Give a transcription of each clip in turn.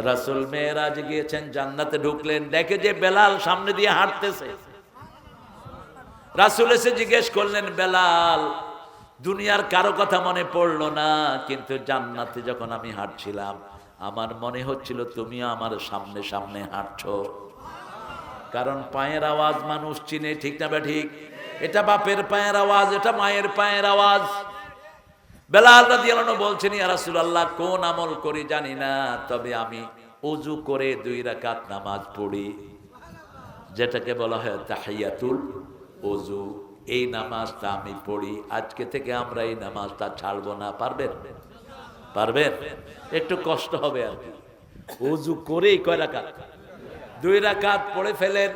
রাসূল মেরাজ গিয়েছেন, জান্নাতে ঢুকলেন, দেখে যে বেলাল সামনে দিয়ে হাঁটতেছে। রাসূল এসে জিজ্ঞেস করলেন, বেলাল, দুনিয়ার কারো কথা মনে পড়লো না, কিন্তু জান্নাতে যখন আমি হাঁটছিলাম আমার মনে হচ্ছিল তুমিও আমার সামনে সামনে হাঁটছো। কারণ পায়ের আওয়াজ মানুষ চিনে, ঠিক না ঠিক? এটা বাপের পায়ের আওয়াজ, এটা মায়ের পায়ের আওয়াজ। বেলাল রাদিয়াল্লাহু আনহু বলছেন, ইয়া রাসূলুল্লাহ, কোন আমল করি জানি না, তবে আমি ওযু করে 2 রাকাত নামাজ পড়ি, যেটাকে বলা হয় তাহিয়াতুল ওযু। এই নামাজটা আমি পড়ি, আজকে থেকে আমরা এই নামাজটা ছাড়বো না। পারবেন? পারবেন? একটু কষ্ট হবে আর কি। ওযু করেই কয় রাকাত? 2 রাকাত পড়ে ফেলেন।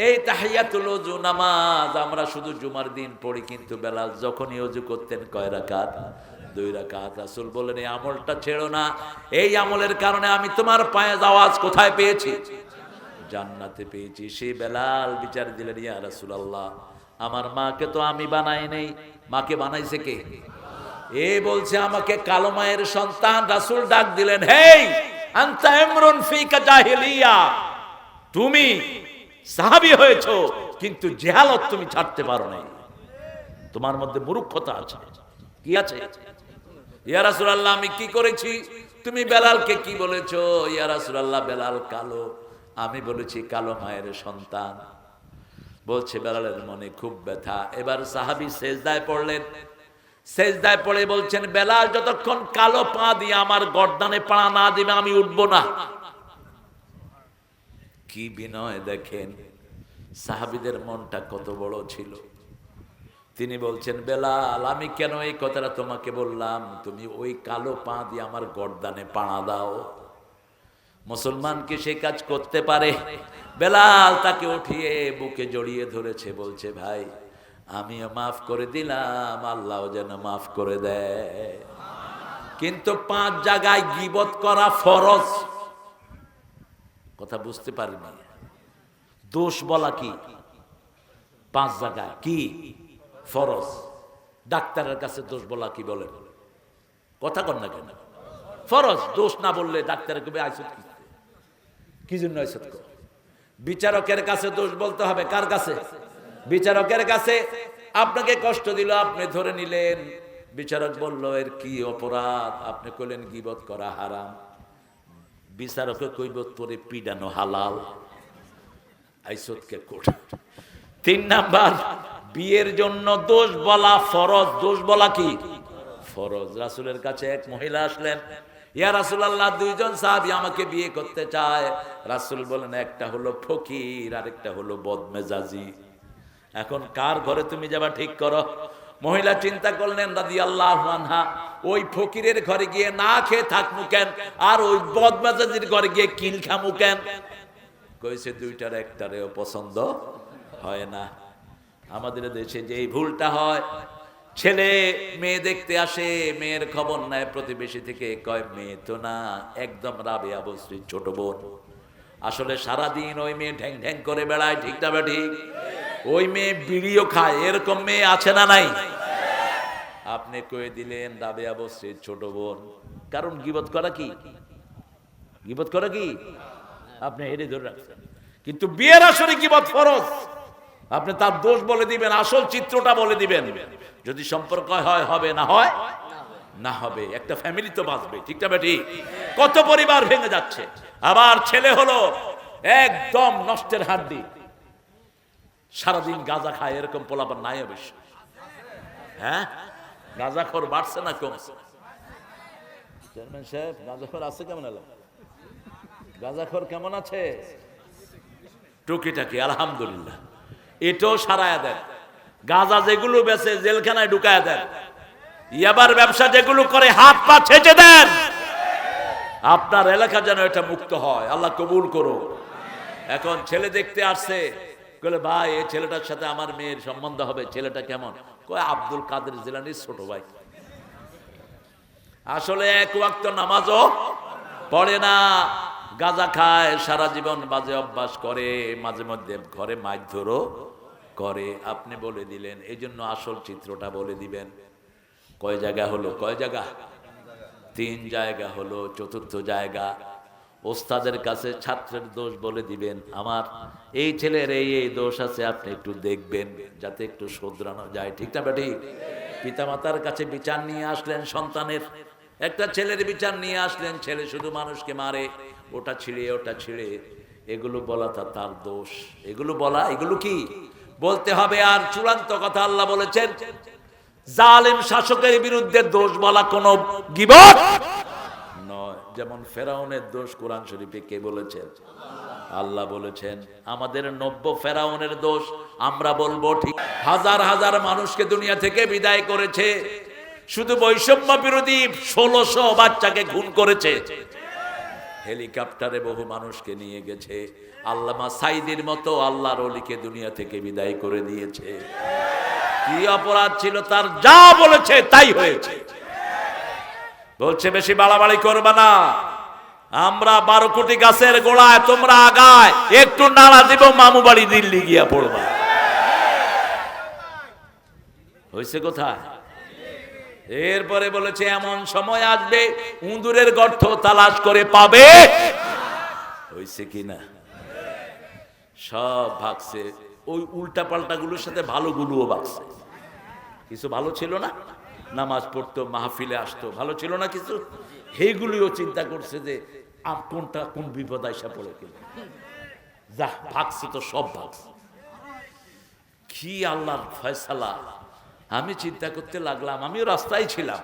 এই তাহিয়াতুল ওযু নামাজ আমরা শুধু জুমার দিন পড়ি, কিন্তু বেলাল যখনই ওযু করতেন কয় রাকাত? 2 রাকাত। রাসূল বললেন, এই আমলটা ছেড়ো না, এই আমলের কারণে আমি তোমার পায়ে আওয়াজ কোথায় পেয়েছি? জান্নাতে পেয়েছি। সেই বেলাল বিচার দিলেন, ইয়া রাসূলুল্লাহ, আমার মাকে তো আমি বানাই নাই, মাকে বানাইছে কে? এ বলছে আমাকে কালো মায়ের সন্তান। রাসূল ডাক দিলেন, হেই আনতা ইমরুন ফিকা জাহিলিয়া, তুমি সাহাবী হয়েছো কিন্তু জেহালত তুমি ছাড়তে পারো নাই, তোমার মধ্যে মূর্খতা আছে। কি আছে? ইয়া রাসূলুল্লাহ, আমি কি করেছি? তুমি বেলালকে কি বলেছো? ইয়া রাসূলুল্লাহ, বেলাল কালো, আমি বলেছি কালো মায়ের সন্তান। বলছে বেলালের মনে খুব ব্যথা। এবার সাহাবী সেজদায় পড়লেন। সেজদায় পড়ে বলছেন, বেলাল যতক্ষণ কালো পা দিয়ে আমার গর্দানে পা না দিবে আমি উঠবো না। কি বিনয় দেখেন, সাহাবীদের মনটা কত বড় ছিল। তিনি বলছেন, বেলাল, আমি কেন এই কথাটা তোমাকে বললাম? তুমি ওই কালো পা দিয়ে আমার গর্দানে পাড়া দাও। মুসলমান কি সে কাজ করতে পারে? বেলাল তাকে উঠিয়ে বুকে জড়িয়ে ধরেছে, বলছে, ভাই আমিও মাফ করে দিলাম, আল্লাহও যেন মাফ করে দেয়। কিন্তু 5 জায়গায় গীবত করা ফরজ। কথা বুঝতে পারিনি। দোষ বলা কি? 5 জায়গায় কি ফরজ। ডাক্তারের কাছে দোষ বলা কি বলেন? কথা কন না কেন? ফরজ। দোষ না বললে ডাক্তারের কবে আইসত কি জন্য আইসত কর? বিচারকের কাছে দোষ বলতে হবে। কার কাছে? বিচারকের কাছে। আপনাকে কষ্ট দিল, আপনি ধরে নিলেন, বিচারক বলল এর কি অপরাধ? আপনি কইলেন গীবত করা হারাম। বিচারকে কইব তোরে পিডানো হালাল। আইসতকে কোট। 3 নাম্বার, বিয়ের জন্য দোষ বলা ফরজ। দোষ বলা কি ফরজ। রাসূলের কাছে এক মহিলা আসলেন, ইয়া রাসূলুল্লাহ, 2 জন সাহাবী আমাকে বিয়ে করতে চায়। রাসূল বলেন, একটা হলো ফকির আর একটা হলো বদমেজাজি। এখন কার ঘরে তুমি যাবা ঠিক করো। মহিলা চিন্তা করলেন রাদিয়াল্লাহু আনহা, ওই ফকিরের ঘরে গিয়ে না খেয়ে থাকমু কেন, আর ওই বদমেজাজির ঘরে গিয়ে কিল খামু কেন? কইছে, 2টার একটারেও পছন্দ হয় না। আমাদের দেশে যে এই ভুলটা হয়, ছেলে মেয়ে দেখতে আসে, মেয়ের খবর নেয় প্রতিবেশী থেকে, কয় মেয়ে তো না, একদম রাবেয়া বস্তির ছোট বোন। আসলে সারাদিন ওই মেয়ে ঢ্যাং ঢ্যাং করে বেড়ায়, ঠিক না ঠিক? ওই মেয়ে বিড়িও খায়, এরকম মেয়ে আছে না নাই? আপনি কয়ে দিলেন রাবেয়া বস্তির ছোট বোন। কারণ গীবত করা কি? গীবত করা কি? আপনি হেরে ধরে রাখছেন। কিন্তু বিয়ের আসরে গীবত ফরজ। আপনি তার দোষ বলে দিবেন, আসল চিত্রটা বলে দিবেন। যদি সম্পর্ক হয় হবে, না হয় না হবে। একটা ফ্যামিলি তো বাঁচবে, ঠিক না বেটি? কত পরিবার ভেঙে যাচ্ছে। আবার ছেলে হলো একদম নষ্টের হাড্ডি, সারাদিন গাঁজা খায়, এরকম পোলাপান নাই অবশ্য। হ্যাঁ, গাঁজাখোর বাড়ছে না কমছে? চেয়ারম্যান সাহেব, গাঁজাখোর আছে কেমন? এলো গাঁজাখোর কেমন আছে? টুকিটাকি আলহামদুলিল্লাহ। এটাও সারায়া দেন। গাঁজা যেগুলো বেচে জেলখানায় ঢুকায়া দেন। ইয়াবার ব্যবসা যেগুলো করে হাত পা ছেঁচে দেন। আপনার এলাকা যেন এটা মুক্ত হয়, আল্লাহ কবুল করো। এখন ছেলে দেখতে আসছে, বলে ভাই এই ছেলেটার সাথে আমার মেয়ের সম্বন্ধ হবে। ছেলেটা কেমন? কয় আব্দুল কাদের জিলানীর ছোট ভাই। আসলে 1 ওয়াক্ত নামাজও পড়ে না, গাঁজা খায়, সারা জীবন বাজে অভ্যাস করে, মাঝে মধ্যে ঘরে মারধরও করে। আপনি বলে দিলেন। এই জন্য আসল চিত্রটা বলে দিবেন। কয় জায়গা হলো? কয় জায়গা? 3 জায়গা হলো। 4র্থ জায়গা, ওস্তাদের কাছে ছাত্রের দোষ বলে দিবেন, আমার এই ছেলের এই দোষ আছে, আপনি একটু দেখবেন যাতে একটু শোধরানো যায়। ঠিক না বেটি? পিতামাতার কাছে বিচার নিয়ে আসলেন সন্তানের, একটা ছেলের বিচার নিয়ে আসলেন, ছেলে শুধু মানুষকে মারে, ওটা ছিঁড়ে, এগুলো বলা তার দোষ, এগুলো বলা, এগুলো কি বলতে হবে। আর চূড়ান্ত কথা আল্লাহ বলেছেন, জালেম শাসকের বিরুদ্ধে দোষ বলা কোনো গীবত নয়। যেমন ফেরাউনের দোষ কোরআন শরীফে কে বলেছেন? আল্লাহ বলেছেন। আমাদের নব্য ফেরাউনের দোষ আমরা বলবো ঠিক। হাজার হাজার মানুষকে দুনিয়া থেকে বিদায় করেছে, শুধু বৈষম্য বিরোধী 1600 বাচ্চাকে খুন করেছে, হেলিকপ্টারে বহু মানুষকে নিয়ে গেছে, আল্লামা সাইদির মতো আল্লাহর ওলিকে দুনিয়া থেকে বিদায় করে দিয়েছে। কি অপরাধ ছিল তার? যা বলেছে তাই হয়েছে। বলছে বেশি বাড়াবাড়ি করবে না, আমরা 12 কোটি গাছের গোড়ায়, তোমরা আগায়, একটু নাড়া দিব মামু বাড়ি দিল্লি গিয়া পড়বা। হয়েছে কোথায়? এরপরে বলেছে এমন সময় আসবে উঁদুরের গর্ত তালাশ করে পাবে। হয়েছে কিনা? সব ভাগছে, ওই উল্টা পাল্টা গুলোর সাথে ভালো গুলোও ভাগছে। কিছু ভালো ছিল না, নামাজ পড়তো, মাহফিলে আসতো, ভালো ছিল না কিছু, সেইগুলিও চিন্তা করছে যে কোনটা কোন বিপদ আইসা পড়ে কিনা। যা ভাগছে তো সব ভাগছে। কি আল্লাহর ফয়সালা। আমি চিন্তা করতে লাগলাম, আমিও রাস্তায় ছিলাম,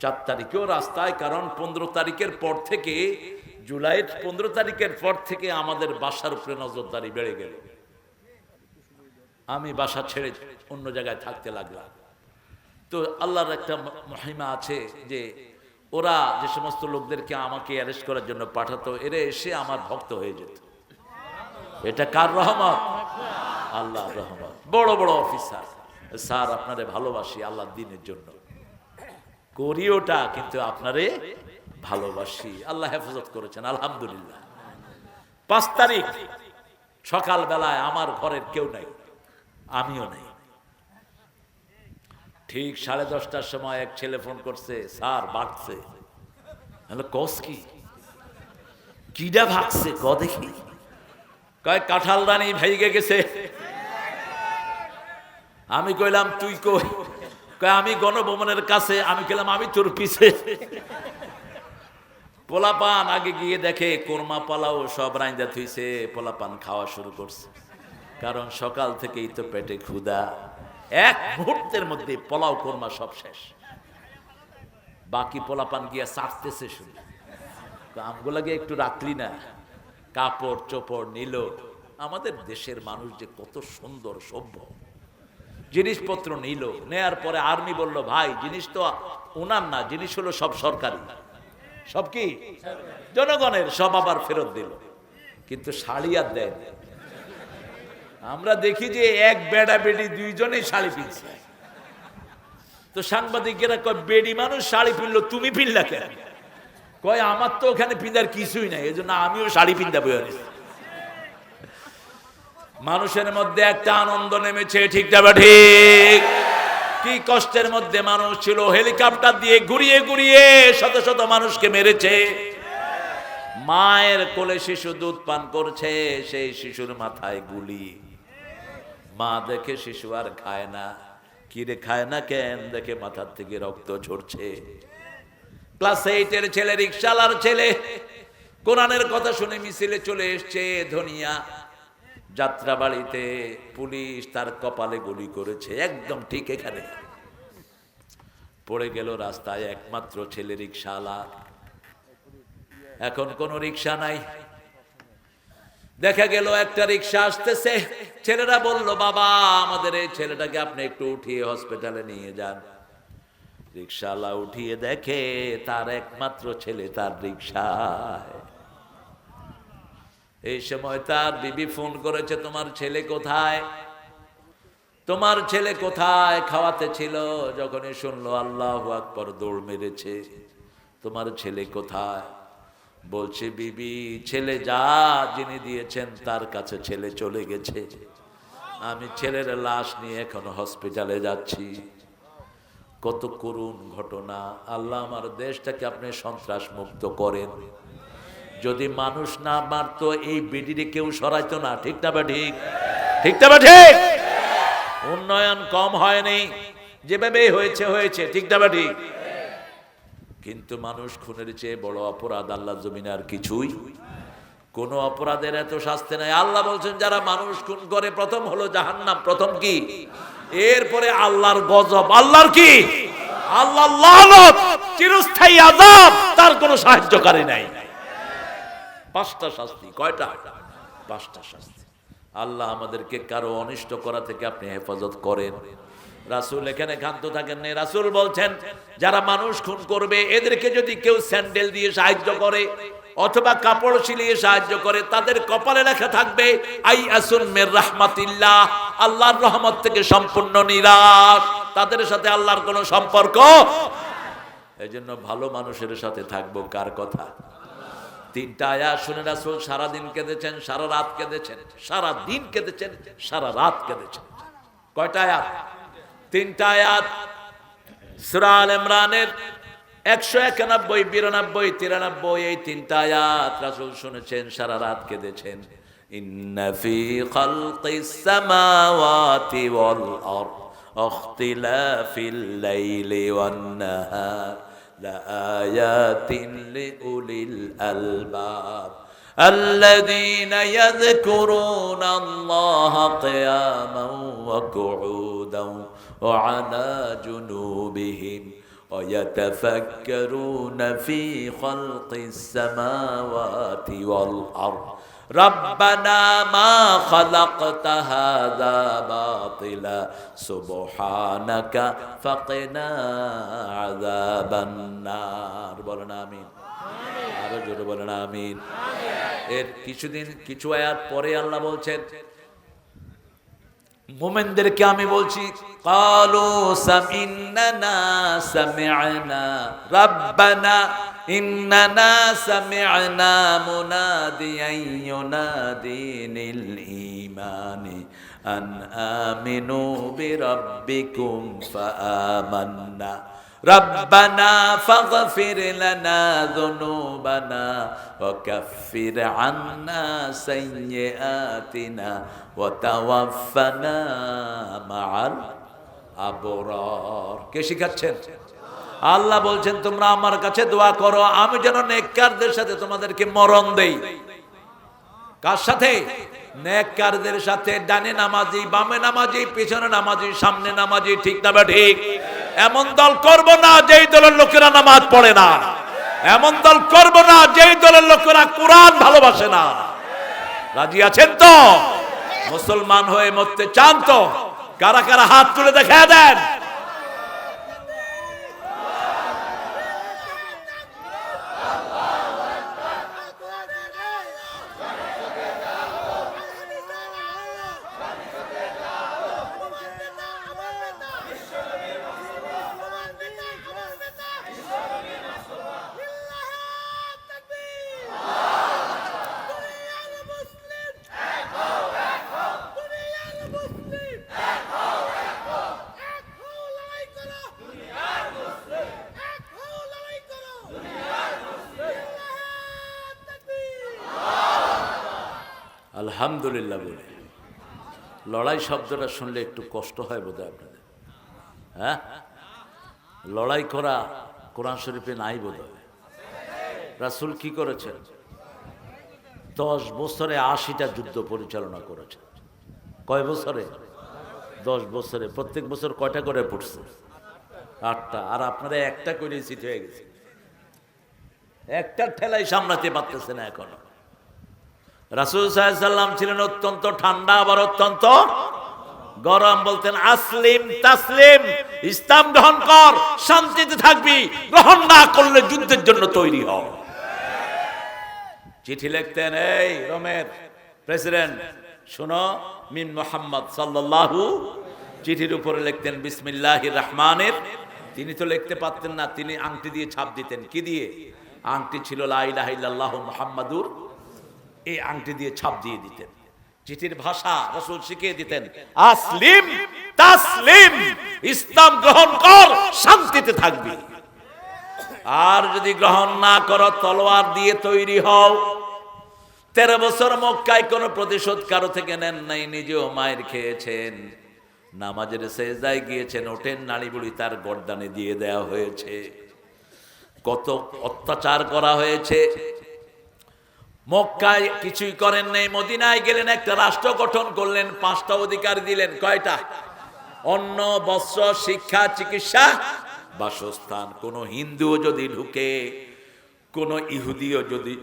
4 তারিখেও রাস্তায়, কারণ 15 তারিখের পর থেকে, জুলাইয়ের 15 তারিখের পর থেকে আমাদের বাসার উপরে নজরদারি বেড়ে গেল। আমি বাসা ছেড়ে অন্য জায়গায় থাকতে লাগলাম। তো আল্লাহর একটা মহিমা আছে যে ওরা যে সমস্ত লোকদেরকে আমাকে অ্যারেস্ট করার জন্য পাঠাতো, এরা এসে আমার ভক্ত হয়ে যেত। এটা কার রহমত? আল্লাহর রহমত। বড় বড় অফিসার, স্যার আপনারে ভালোবাসি আল্লাহর দ্বীনের জন্য, করি ওটা, কিন্তু আপনারে ভালোবাসি। আল্লাহ হেফাজত করেছেন আলহামদুলিল্লাহ। 5 তারিখ সকাল বেলায় আমার ঘরের কেউ নাই, আমিও নাই। ঠিক 10:30টার সময় এক ছেলে ফোন করছে, স্যার ভাগছে। কস কি? কিডা ভাগছে ক দেখি? কয় কাঁঠাল রানী ভেগে গেছে। আমি কইলাম তুই কই? কয় আমি গণভবনের কাছে। আমি কইলাম আমি তোর পিছে। পোলাপান আগে গিয়ে দেখে কোরমা পালাও সব রাইন্দা থইছে, পোলাপান খাওয়া শুরু করছে, কারণ সকাল থেকেই তো পেটে ক্ষুধা। এক মুহূর্তের মধ্যে পোলাও কোরমা সব শেষ। বাকি পোলাপান গিয়া চাটতেছে শুধু। আমগুলা গিয়ে একটু রাখলি না, কাপড় চোপড় নিল। আমাদের দেশের মানুষ যে কত সুন্দর সভ্য, জিনিসপত্র নিল। নেয়ার পরে আর্মি বলল, ভাই জিনিস তো ওনার না, জিনিস হলো সব সরকারি, সব কি জনগণের, সব আবার ফেরত দিল। কিন্তু শাড়ি আর দেয়। আমরা দেখি যে এক বেড়া বেডি দুইজনেই শাড়ি পিনছে। তো সাংবাদিকেরা কয় বেডি মানুষ শাড়ি পিনলো, তুমি পিনলা কেন? কয় আমার তো ওখানে পিন্দার কিছুই নাই, এই জন্য আমিও শাড়ি পিন্দা বই। মানুষের মধ্যে একটা আনন্দ নেমেছে, ঠিক না ঠিক? কি কষ্টের মধ্যে মানুষ ছিল। হেলিকপ্টার দিয়ে ঘুরিয়ে ঘুরিয়ে শত শত মানুষকে মেরেছে। মায়ের কোলে শিশু দুধ পান করছে, সেই শিশুর মাথায় গুলি। মা দেখে শিশু আর খায় না। কিরে খায় না কেন? দেখে মাথার থেকে রক্ত ঝরছে। ক্লাস 8-এর ছেলে, রিকশালার ছেলে, কোরআনের কথা শুনে মিছিলে চলে এসছে ধনিয়া যাত্রাবাড়িতে। পুলিশ তার কপালে গুলি করেছে, একদম ঠিক এখানে পড়ে গেল রাস্তায়। একমাত্র ছেলে রিকশালা। এখন কোন রিকশা নাই। দেখা গেল একটা রিকশা আসতেছে। ছেলেরা বলল, বাবা আমাদের এই ছেলেটাকে আপনি একটু উঠিয়ে হসপিটালে নিয়ে যান। রিকশাওয়ালা উঠিয়ে দেখে তার একমাত্র ছেলে তার রিকশায়। এই সময় তার বিবি ফোন করেছে, তোমার ছেলে কোথায়? তোমার ছেলে কোথায়? খাওয়াতে ছিল। যখনই শুনলো আল্লাহু আকবার, দৌড় মেরেছে। তোমার ছেলে কোথায়? বলছে, বিবি ছেলে যা যিনি দিয়েছেন তার কাছে ছেলে চলে গেছে। আমি ছেলের লাশ নিয়ে এখন হসপিটালে যাচ্ছি। কত করুণ ঘটনা। আল্লাহ আমার দেশটাকে আপনি সন্ত্রাস মুক্ত করেন। যদি মানুষ না মারতো এই বেডিরে কেউ সরাইতো না। ঠিক না বা ঠিক? ঠিক না বা ঠিক? উন্নয়ন কম হয়নি, যেভাবে হয়েছে হয়েছে। ঠিক না বা ঠিক? কিন্তু মানুষ খুনের চেয়ে বড় অপরাধ আল্লাহ জমিনে আর কিছুই। কোন অপরাধের এত শাস্তি নাই। আল্লাহ বলছেন যারা মানুষ খুন করে প্রথম হলো জাহান্নাম, প্রথম কি? এরপরে আল্লাহর গজব। আল্লাহর কি? আল্লাহর লানত, চিরস্থায়ী আযাব, তার কোনো সাহায্যকারী নাই। পাঁচটা শাস্তি। কয়টা? পাঁচটা শাস্তি। আল্লাহ আমাদেরকে কারো অনিষ্ট করা থেকে আপনি হেফাজত করেন। রাসূল এখানে ক্ষান্ত থাকেন না। রাসূল বলছেন যারা মানুষ খুন করবে এদেরকে যদি কেউ স্যান্ডেল দিয়ে সাহায্য করে অথবা কাপড় সিলিয়ে সাহায্য করে, তাদের কপালে লেখা থাকবে আই আসুন মির রাহমাতিল্লাহ, আল্লাহর রহমত থেকে সম্পূর্ণ নিরাশ। তাদের সাথে আল্লাহর কোনো সম্পর্ক। এজন্য ভালো মানুষের সাথে থাকবো। কার কথা? তিনটা আয়াত শুনে রাসূল সারা দিন কেঁদেছেন, সারা রাত কেঁদেছেন। সারা দিন কেঁদেছেন, সারা রাত কেঁদেছেন। কয়টা আয়াত? তিনটা আয়াত। সূরা আল ইমরানের 191, 92, 93 এই তিনটা আয়াত রাসূল শুনেছেন, সারা রাত কেঁদেছেন। ইন্না ফি খালকিস সামাওয়াতি ওয়াল আরদ ইখতিলাফিল লাইলি ওয়ান নাহার লাআয়াতিন লিউলিল আলবাব الذين يذكرون الله قياما وقعودا وعلى جنوبهم ويتفكرون في خلق السماوات والأرض ربنا ما خلقت هذا باطلا سبحانك فقنا عذاب النار বলেন আমিন। আরো জোরে বলেন আমিন। এর কিছু আয়াত পরে আল্লাহ বলছেন মুমিনদেরকে আমি বলছি ক্বালু সামি'না সামি'না রাব্বানা ইন্নানা সামি'না মুনাদিয়ান ইউনাদি লিল ঈমানি আন আমিনু বিরাব্বিকুম ফাআমান্না ربنا فاغفر لنا ذنوبنا وكفر عنا سيئاتنا وتوفنا مع الأبرار কে শিখাচ্ছেন? আল্লাহ বলছেন তোমরা আমার কাছে দোয়া করো আমি যেন নেককারদের সাথে তোমাদেরকে মরণ দেই। কার সাথে? নেককারদের সাথে। ডানে নামাজি, বামে নামাজি, পিছনে নামাজি, সামনে নামাজি। ঠিক না বা ঠিক? এমন দল করব না যেই দলের লোকেরা নামাজ পড়ে না। এমন দল করব না যেই দলের লোকেরা কোরআন ভালোবাসে না। রাজি আছেন তো? মুসলমান হয়ে মরতে চান তো? কারা কারা হাত তুলে দেখা দেন। আলহামদুলিল্লাহ বলে লড়াই শব্দটা শুনলে একটু কষ্ট হয় বোধহয় আপনাদের। হ্যাঁ, লড়াই করা কোরআন শরীফে নাই বোধহয়। রাসূল কি করেছেন? 10 বছরে 80টা যুদ্ধ পরিচালনা করেছেন। কয় বছরে? 10 বছরে। প্রত্যেক বছর কয়টা করে পড়ছে? 8টা। আর আপনারা একটা করে সিট হয়ে গেছে। একটা ঠেলাই সামলাতে পারতেছে না এখনো। রাসূল সাল্লাল্লাহু আলাইহি সাল্লাম ছিলেন অত্যন্ত ঠান্ডা আবার অত্যন্ত গরম। বলতেন আসলিম তাসলিম, ইসলাম গ্রহণ কর শান্তিতে থাকবি, গ্রহণ না করলে যুদ্ধের জন্য তৈরি হও। চিঠি লিখতেন, এই রোমের প্রেসিডেন্ট শোনো, মিন মুহাম্মদ সাল্লাল্লাহু, চিঠির উপরে লিখতেন বিসমিল্লাহির রহমানির। তিনি তো লিখতে পারতেন না, তিনি আংটি দিয়ে ছাপ দিতেন। কি দিয়ে? আংটি ছিল লা ইলাহা ইল্লাল্লাহু মুহাম্মাদুর, এই আংটি দিয়ে ছাপ দিয়ে দিতেন। চিঠির ভাষা রাসূল শিখিয়ে দিতেন, আসলিম তাসলিম, ইসলাম গ্রহণ কর শান্তিতে থাকবি। আর যদি গ্রহণ না করো তলোয়ার দিয়ে তৈরি হও। 13 বছর মক্কায় কোনো প্রতিশোধ কারো থেকে নেন নাই, নিজেও মায়ের খেয়েছেন, নামাজের সেজদায় গিয়েছেন, ওঠেন নাড়ি বুড়ি তার গর্দানে দিয়ে দেওয়া হয়েছে, কত অত্যাচার করা হয়েছে। মক্কায় কিছুই করেন নাই, মদিনায় গেলেন, একটা রাষ্ট্র গঠন করলেন, 5টা অধিকার দিলেন। কয়টা? অন্ন, বস্ত্র, শিক্ষা, চিকিৎসা, বাসস্থান। কোন হিন্দুও যদি ঢুকে, কোন ইহুদিও যদি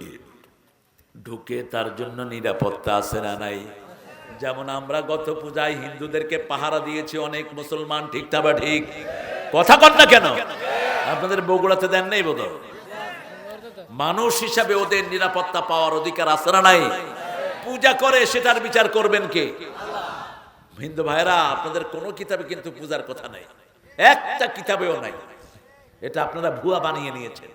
ঢুকে, তার জন্য নিরাপত্তা আছে না নাই? যেমন আমরা গত পূজায় হিন্দুদেরকে পাহারা দিয়েছি অনেক মুসলমান, ঠিক না বা ঠিক? কথা কন না কেন? আপনাদের বগুড়াতে দেন নাই বোধ? মানুষ হিসাবে ওদের নিরাপত্তা পাওয়ার অধিকার আছে না নাই? পূজা করে সেটার বিচার করবেন কে? হিন্দু ভাইরা, আপনাদের কোনো কিতাবে কিন্তু পূজার কথা নাই, একটা কিতাবেও নাই। এটা আপনারা ভুয়া বানিয়ে নিয়েছেন।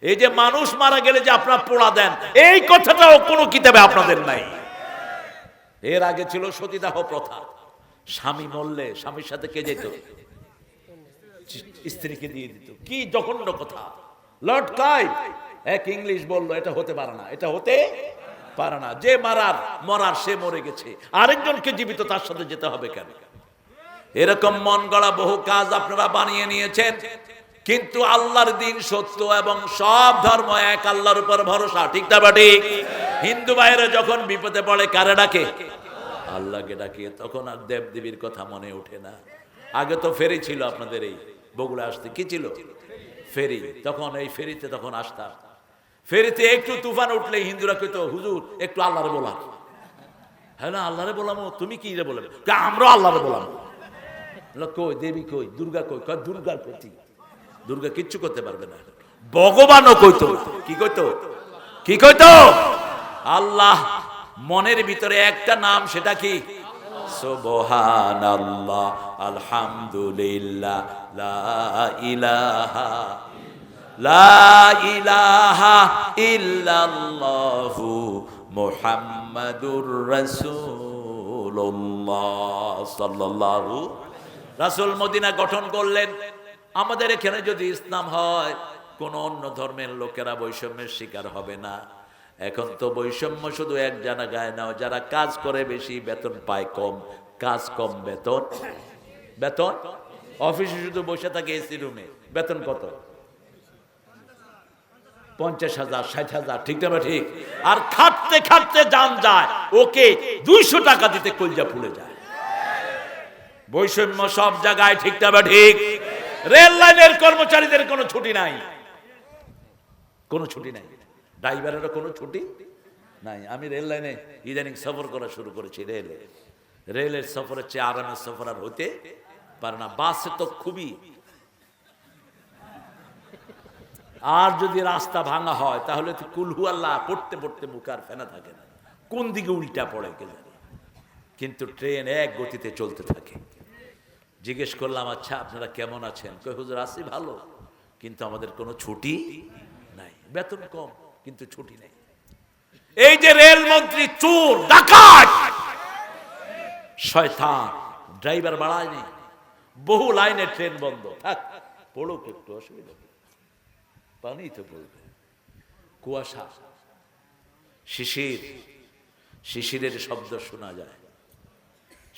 এই যে মানুষ মারা গেলে যে আপনারা পোড়া দেন, এই কথাটাও কোনো কিতাবে আপনাদের নাই। এর আগে ছিল সতীদাহ প্রথা, স্বামী মরলে স্বামীর সাথে কে যেত? স্ত্রীকে দিয়ে দিত। কি জঘন্য কথা! লর্ড ক্লাইভ এক ইংলিশ বললো, এটা হতে পারে না, এটা হতে পারে না। যে মরার সে মরে গেছে, আরেকজনকে জীবিত তার সাথে যেতে হবে কেন? এরকম মন গড়া বহু কাজ আপনারা বানিয়ে নিয়েছেন। কিন্তু আল্লাহর দিন সত্য এবং সব ধর্ম এক, আল্লাহর উপর ভরসা, ঠিক না বা ঠিক? হিন্দু ভাইরা যখন বিপদে পড়ে কারে ডাকে? আল্লাহকে ডাকে। তখন আর দেব দেবীর কথা মনে ওঠে না। আগে তো ফেরি ছিল আপনাদের এই বগুড়া আসতে, কি ছিল? ফেরি। তখন এই ফেরিতে তখন আসতাম, ফেরিতে একটু তুফান উঠলে হিন্দুরা কইতো, হুজুর একটু আল্লাহরে বলাম। হ্যাঁ না, আল্লাহরে বলামো? তুমি কি রে বলে? আমরা আল্লাহরে বলাম। কই দেবী কই? দুর্গা কই? দুর্গার প্রতি। দুর্গা কিচ্ছু করতে পারবে না। ভগবানও কইতো, কি কইতো? কি কইতো? আল্লাহ। মনের ভিতরে একটা নাম, সেটা কি? সুবহানাল্লাহ, আলহামদুলিল্লাহ, লা ইলাহা ইল্লাল্লাহু মুহাম্মাদুর রাসূলুল্লাহ সাল্লাল্লাহু। রাসূল মদিনা গঠন করলেন। আমাদের এখানে যদি ইসলাম হয়, কোন অন্য ধর্মের লোকেরা বৈষম্যের শিকার হবে না। এখন তো বৈষম্য শুধু এক জায়গায় না, যারা কাজ করে বেশি বেতন পায় কম, কাজ কম বেতন। বেতন অফিসে শুধু বসে থাকে এসি রুমে, বেতন কত? 50,000, 60,000, ঠিক না ঠিক? আর খাটতে খাটতে জান যায়, ওকে 200 টাকা দিতে কলজা ফুলে যায়। বৈষম্য সব জায়গায়, ঠিক না ঠিক? রেল লাইনের কর্মচারীদের কোনো ছুটি নাই, কোনো ছুটি নাই। ড্রাইভারেরও কোনো ছুটি নাই। আমি রেল লাইনে ইদানিং সফর করা শুরু করেছি। রেলের সফরের চেয়ে আরামের সফর আর হতে পারে না। বাসে তো খুবই। আর যদি রাস্তা ভাঙা হয়, তাহলে তো কুলহু আল্লাহ পড়তে পড়তে মুখ আর ফেনা থাকে না, কোন দিকে উল্টা পড়ে কে জানে। কিন্তু ট্রেন এক গতিতে চলতে থাকে। জিজ্ঞেস করলাম, আচ্ছা আপনারা কেমন আছেন? কই হুজুর আছি ভালো, কিন্তু আমাদের কোনো ছুটি নাই। বেতন কম কিন্তু ছুটি নেই। এই যে রেল মন্ত্রী চোর, ডাকাত, শয়তান, ড্রাইভার বাড়ায়নি, বহু লাইনে ট্রেন বন্ধ। থাক, পড়ুক একটু, অসুবিধা নেই, পানি তো পড়বে। কুয়াশা, শিশির, শিশিরের শব্দ শোনা যায়।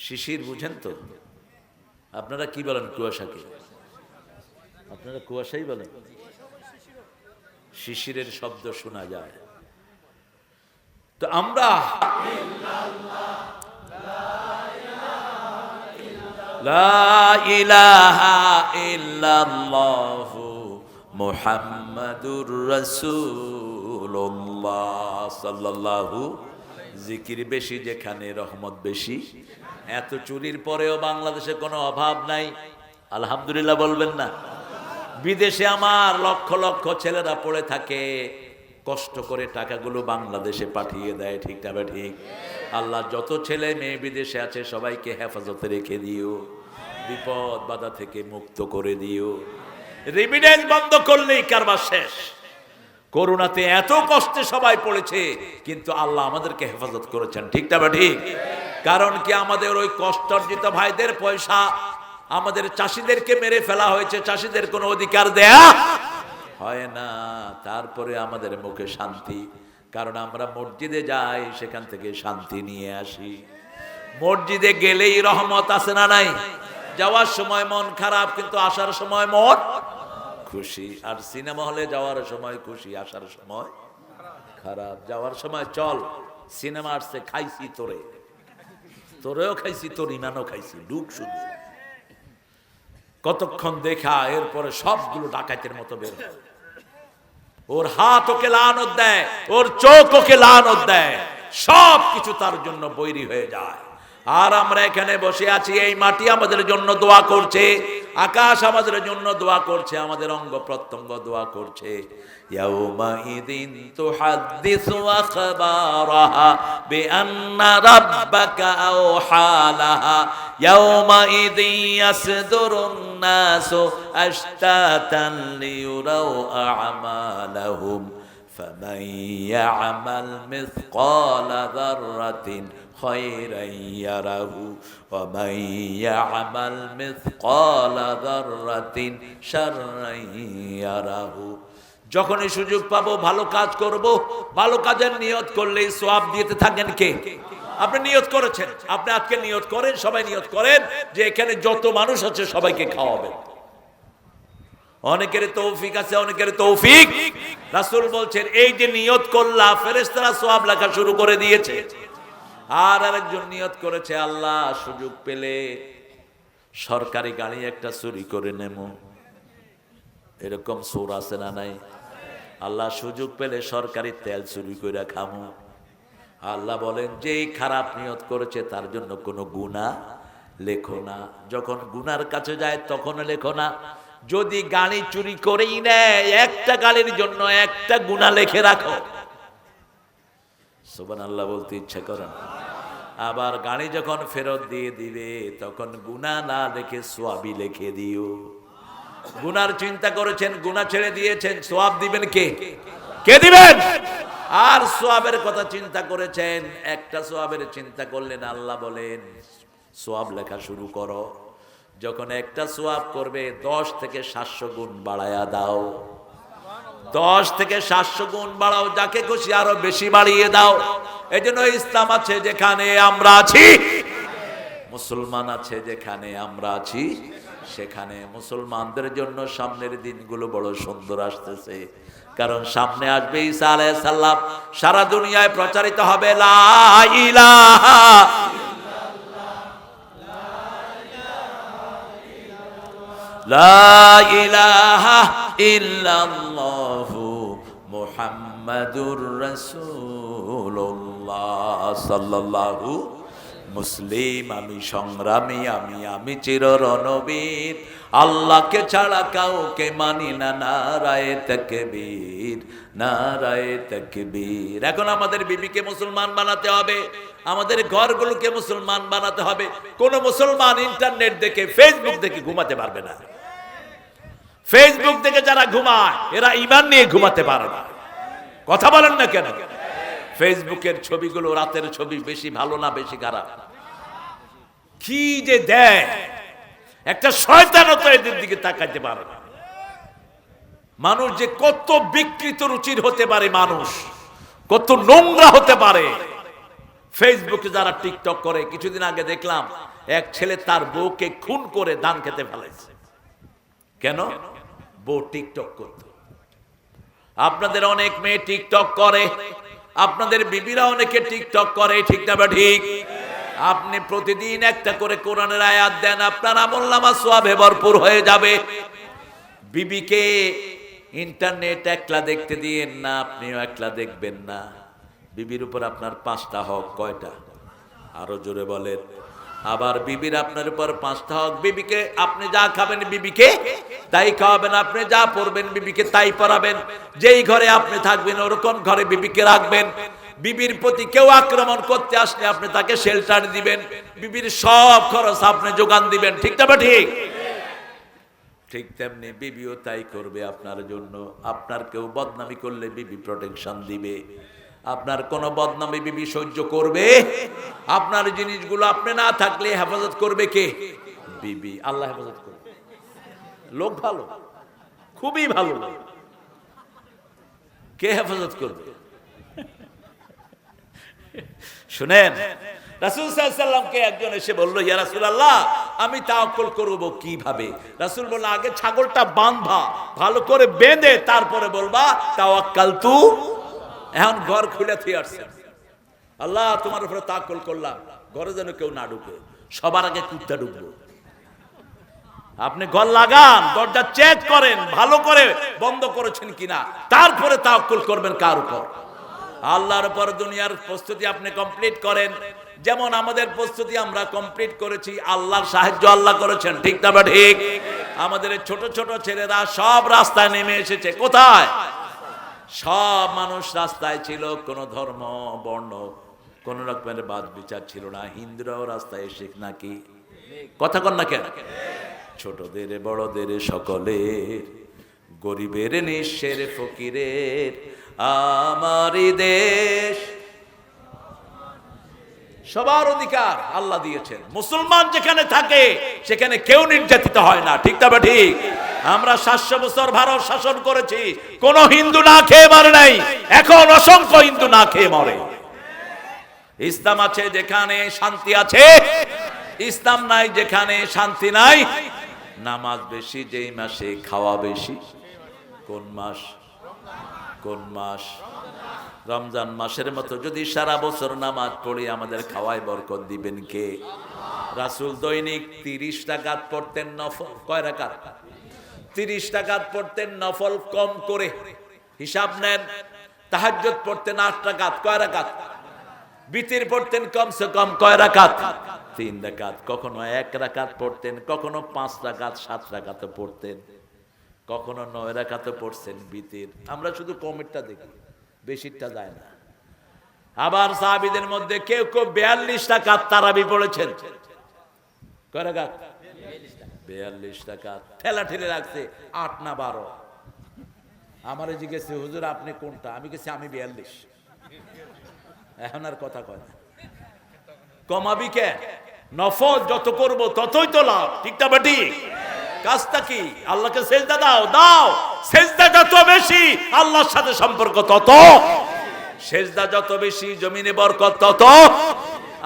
শিশির বুঝেন তো? আপনারা কি বলেন কুয়াশাকে? আপনারা কুয়াশাই বলেন। শিশিরের শব্দ শোনা যায়। তো আমরা লা ইলাহা ইল্লাল্লাহু মুহাম্মাদুর রাসূলুল্লাহ সাল্লাল্লাহু। জিকির বেশি যেখানে রহমত বেশি। এত চুরির পরেও বাংলাদেশে কোনো অভাব নাই, আলহামদুলিল্লাহ বলবেন না? বিদেশে আমার লক্ষ লক্ষ ছেলেরা পড়ে থাকে, কষ্ট করে টাকাগুলো বাংলাদেশে পাঠিয়ে দেয়, ঠিক না ঠিক? আল্লাহ যত ছেলে মেয়ে বিদেশে আছে সবাইকে হেফাজতে রেখে দিও, বিপদ বাধা থেকে মুক্ত করে দিও। রেমিডেন্স বন্ধ করলেই কারবার শেষ। করোনাতে এত কষ্টে সবাই পড়েছে, কিন্তু আল্লাহ আমাদেরকে হেফাজত করেছেন, ঠিক না ঠিক? কারণ কি, আমাদের ওই কষ্টার্জিত ভাইদের পয়সা আমাদের চাষিদেরকে মেরে ফেলা হয়েছে, চাষিদের কোনো অধিকার দেয়া হয় না, তারপরে আমাদের মুখে শান্তি, কারণ আমরা মসজিদে যাই, সেখান থেকে শান্তি নিয়ে আসি। মসজিদে গেলেই রহমত আছে না নাই? যাওয়ার সময় মন খারাপ, কিন্তু আসার সময় মন খুশি। আর সিনেমা হলে যাওয়ার সময় খুশি, আসার সময় খারাপ। যাওয়ার সময় চল সিনেমা আসছে, খাইছি তোরে, তোরেও খাইছি, তোর ইমানও খাইছি, ঢুক শুধু। কতক্ষণ দেখা, এরপরে সবগুলো ডাকাতের মতো বের হয়। ওর হাত ওকে লানত দেয়, ওর চোখ ওকে লানত দেয়, সব কিছু তার জন্য বৈরী হয়ে যায়। আর আমরা এখানে বসে আছি, এই মাটি আমাদের জন্য দোয়া করছে, আকাশ আমাদের জন্য দোয়া করছে, আমাদের অঙ্গ প্রত্যঙ্গ দোয়া করছে। ইয়াউমাইদিন তুহাদ্দিসু আখবারাহা বিআন্না রাব্বাকা আওহালাহা ইয়াউমাইদিন ইয়াসদুরুন নাসু আশতাতান লিয়ুরাউ আ'মালাহুম ফামান ইয়া'মাল মিসকালা যাররাতিন খায়রান ইয়ারাহু ওয়া মান ইয়া'মাল মিসকালা যাররাতিন শাররান ইয়ারাহু। যখনই সুযোগ পাবো ভালো কাজ করব, ভালো কাজের নিয়ত করলেই সওয়াব দিতে থাকেন কে? আপনি নিয়ত করেছেন, আপনি আজকে নিয়ত করেন, সবাই নিয়ত করেন যে এখানে যত মানুষ আছে সবাইকে খাওয়াবেন। অনেকের তৌফিক আছে, অনেকের তৌফিক রাসূল বলছেন এই যে নিয়ত করলা, ফেরেশতারা সওয়াব লেখা শুরু করে দিয়েছে। আর আরেকজন নিয়ত করেছে, আল্লাহ সুযোগ পেলে সরকারি গাড়ি একটা চুরি করে নেব। এরকম চোর আছে না নাই? আল্লাহ সুযোগ পেলে সরকারি তেল চুরি করে খামু। আল্লাহ বলেন যেই খারাপ নিয়ত করেছে তার জন্য কোনো গুনাহ লেখো না। যখন গুনার কাছে যায় তখন লেখো না। যদি গাড়ি চুরি করেই নেয়, একটা গাড়ির জন্য একটা গুনাহ লিখে রাখো। সুবহানাল্লাহ বলতে ইচ্ছা করেন। আবার গাড়ি যখন ফেরত দিয়ে দিবে তখন গুনাহ না লিখে সওয়াবই লিখে দিও। গুনার চিন্তা করেছেন, গুনাহ ছেড়ে দিয়েছেন, সওয়াব দিবেন কে? কে দিবেন? আর সওয়াবের কথা চিন্তা করেছেন, একটা সওয়াবের চিন্তা করলেন, আল্লাহ বলেন সওয়াব লেখা শুরু করো। যখন একটা সওয়াব করবে 10 থেকে 700 গুণ বাড়ায়া দাও। 10 থেকে 700 গুণ বাড়াও, যাকে খুশি আরো বেশি বাড়িয়ে দাও। এজন্য ইসলাম আছে যেখানে আমরা আছি, মুসলমান আছে যেখানে আমরা আছি, সেখানে মুসলমানদের জন্য সামনের দিনগুলো বড় সুন্দর আসতেছে। কারণ সামনে আসবে ঈসা আলাইহিস সালাম, সারা দুনিয়ায় প্রচারিত হবে লা ইলাহা লা ইলাহা ইল্লাল্লাহু মুহাম্মাদুর রাসূলুল্লাহ সাল্লাল্লাহু। মুসলিম আমি, সংগ্রামী আমি চির রণবীর, আল্লাহকে ছাড়া কাউকে মানি না, নারায়ে তাকবীর, নারায়ে তাকবীর। এখন আমাদের বিবিকে মুসলমান বানাতে হবে, আমাদের ঘরগুলোকে মুসলমান বানাতে হবে। কোন মুসলমান ইন্টারনেট দেখে, ফেসবুক দেখে ঘুমাতে পারবে না। ফেসবুক দেখে যারা ঘুমায় এরা ঈমান নিয়ে ঘুমাতে পারে না। কথা বলেন না কেন? ফেসবুকের ছবিগুলো, রাতের ছবি বেশি ভালো না বেশি খারাপ? কি যে দেয়, একটা শয়তানও তো এদের দিকে তাকাইতে পারে না। মানুষ যে কত বিকৃত রুচির হতে পারে, মানুষ কত নোংরা হতে পারে। ফেসবুকে যারা টিকটক করে, কিছুদিন আগে দেখলাম এক ছেলে তার বউকে খুন করে ধান খেতে ফেলেছে। কেন? বউ টিকটক করত। আপনাদের অনেক মেয়ে টিকটক করে, আপনাদের বিবিরা অনেকে টিকটক করে, ঠিক না? ঠিক। আপনি প্রতিদিন একটা করে কোরআনের আয়াত দেন, আপনার আমলনামা সওয়াবে ভরপুর হয়ে যাবে। বিবিকে ইন্টারনেট একলা দেখতে দিয়েন না, আপনিও একলা দেখবেন না। বিবির উপর আপনার 5টা হক। কয়টা? আরো জোরে বলেন। আবার বিবির আপনার উপর 5টা হক। বিবিকে আপনি যা খাবেন বিবিকে তাই খাওয়াবেন, আপনি যা পরবেন বিবিকে তাই পরাবেন, যেই ঘরে আপনি থাকবেন ওরকম ঘরে বিবিকে রাখবেন। বিবির প্রতি কেউ আক্রমণ করতে আসলে আপনি তাকে শেল্টার দিবেন, বিবির সব খরচ আপনি যোগান দিবেন, ঠিক না? ঠিক। ঠিক তেমনি বিবিও তাই করবে আপনার জন্য। আপনার কেউ বদনামি করলে বিবি প্রোটেকশন দিবে। আপনার কোন বদনামি বিবি সহ্য করবে? আপনার জিনিসগুলো আপনি না থাকলে হেফাজত করবে কে? বিবি। আল্লাহ হেফাজত করবে। লোক ভালো, খুবই ভালো লোক, কে হেফাজত করবে? শুনেন, রাসূল সাল্লাল্লাহু আলাইহি সাল্লামকে একজন এসে বলল, ইয়া রাসূলুল্লাহ, আমি তাওয়াক্কুল করব কিভাবে? রাসূল বলল, আগে ছাগলটা বাঁধবা, ভালো করে বেঁধে তারপরে বলবা তাওয়াক্কালতু। এখন ঘর খুলে থিয়ে আসছে, আল্লাহ তোমার উপরে তাওয়াক্কুল করলাম, ঘরে যেন কেউ না ঢুকে, সবার আগে কুত্তা ঢুকবো। আপনি ঘর লাগান, দরজা চেক করেন ভালো করে বন্ধ করেছেন কিনা, তারপরে তাওয়াক্কুল করবেন কার উপর? আল্লাহর উপর। দুনিয়ার প্রস্তুতি আপনি কমপ্লিট করেন, যেমন আমাদের প্রস্তুতি আমরা কমপ্লিট করেছি, আল্লাহর সাহায্য আল্লাহ করেছেন, ঠিক না বা ঠিক? আমাদের ছোট ছোট ছেলেরা সব রাস্তায় নেমে এসেছে। কোথায়? সব মানুষ রাস্তায় ছিল, কোন ধর্ম বর্ণ কোন রকমের বাদ বিচার ছিল না। হিন্দুরাও রাস্তায় এসে নাকি, কথা কন না কেন? ছোটদের বড়দের সকলের, গরিবের নিঃস্বের ফকিরের, আমারই দেশ, সবার অধিকার আল্লাহ দিয়েছেন। মুসলমান যেখানে থাকে সেখানে কেউ নির্যাতিত হয় না, ঠিক না বা ঠিক? আমরা 700 বছর ভারত শাসন করেছি, কোন হিন্দু না খেয়ে মরে নাই, এখন অসংখ্য হিন্দু না খেয়ে মরে। ইসলাম আছে যেখানে শান্তি আছে, ইসলাম নাই যেখানে শান্তি নাই। নামাজ বেশি যেই মাসে, খাওয়া বেশি কোন মাস? কোন মাস? রমজান মাসের মতো যদি সারা বছর নামাজ পড়ি, আমাদের খাওয়ায় বরকত দিবেন কে? রাসূল দৈনিক 30 রাকাত পড়তেন নফল। কয় রাকাত? 30 রাকাত পড়তেন নফল, কম করে হিসাব নেন। তাহাজ্জুদ পড়তেন 8 রাকাত। কয় রাকাত? বিতির পড়তেন কমসে কম কয় রাকাত? 3 রাকাত। কখনো 1 রাকাত পড়তেন, কখনো 5 রাকাত 7 রাকাত পড়তেন, কখনো 9 রাকাত পড়ছেন বিতির। আমরা শুধু কমেরটা দেখি, বেশিরটা যায় না। আবার সাহাবীদের মধ্যে কেউ কেউ 42 রাকাত তারাবি পড়েছেন। কয় রাকাত? 42 রাকাত। ঠেলা ঠেলে রাখছে 8 না 12। আমারে জিজ্ঞেসে, হুজুর আপনি কোনটা? আমি গেছি আমি 42। এখন আর কথা কয় না। কমাবি কে? নফল যত করব ততই তো লাভ, ঠিক না বেটি? কাজটা কি? আল্লাহকে সেজদা দাও, দাও। সেজদা যত বেশি আল্লাহর সাথে সম্পর্ক তত, সেজদা যত বেশি জমিনে বরকত তত।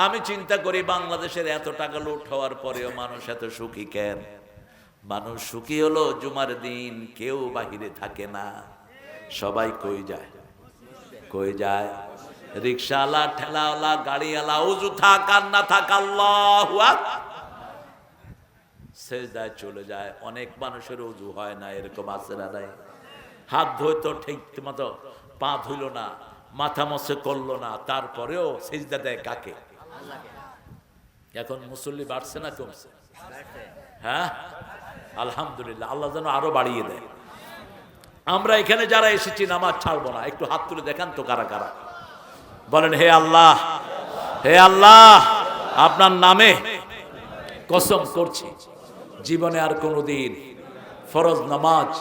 আমি চিন্তা করি বাংলাদেশের এত টাকা লুট হওয়ার পরেও মানুষ এত সুখী কেন? মানুষ সুখী হলো জুমার দিন কেউ বাহিরে থাকে না, সবাই কই যায়? কই যায়? রিকশাওয়ালা, ঠেলাওয়ালা, গাড়িওয়ালা, উজু থাক আর না থাক আল্লাহু আকবার, সেজদায় চলে যায়। অনেক মানুষের উজু হয় না, এরকম আছে না নাই? হাত ধুইতো ঠিক মতো, পা ধুইল না, মাথা মসে করলো না, তারপরেও সেজদা দেয় কাকে? এখন মুসল্লি বাড়ছে না কমছে? হ্যাঁ, আলহামদুলিল্লাহ, আল্লাহ যেন আরো বাড়িয়ে দেয়। আমরা এখানে যারা এসেছি নামাজ ছাড়বো না। একটু হাত তুলে দেখান তো কারা কারা বলেন, হে আল্লাহ, হে আল্লাহ, আপনার নামে কসম করছি জীবনে আর কোনোদিন ফরজ নামাজ,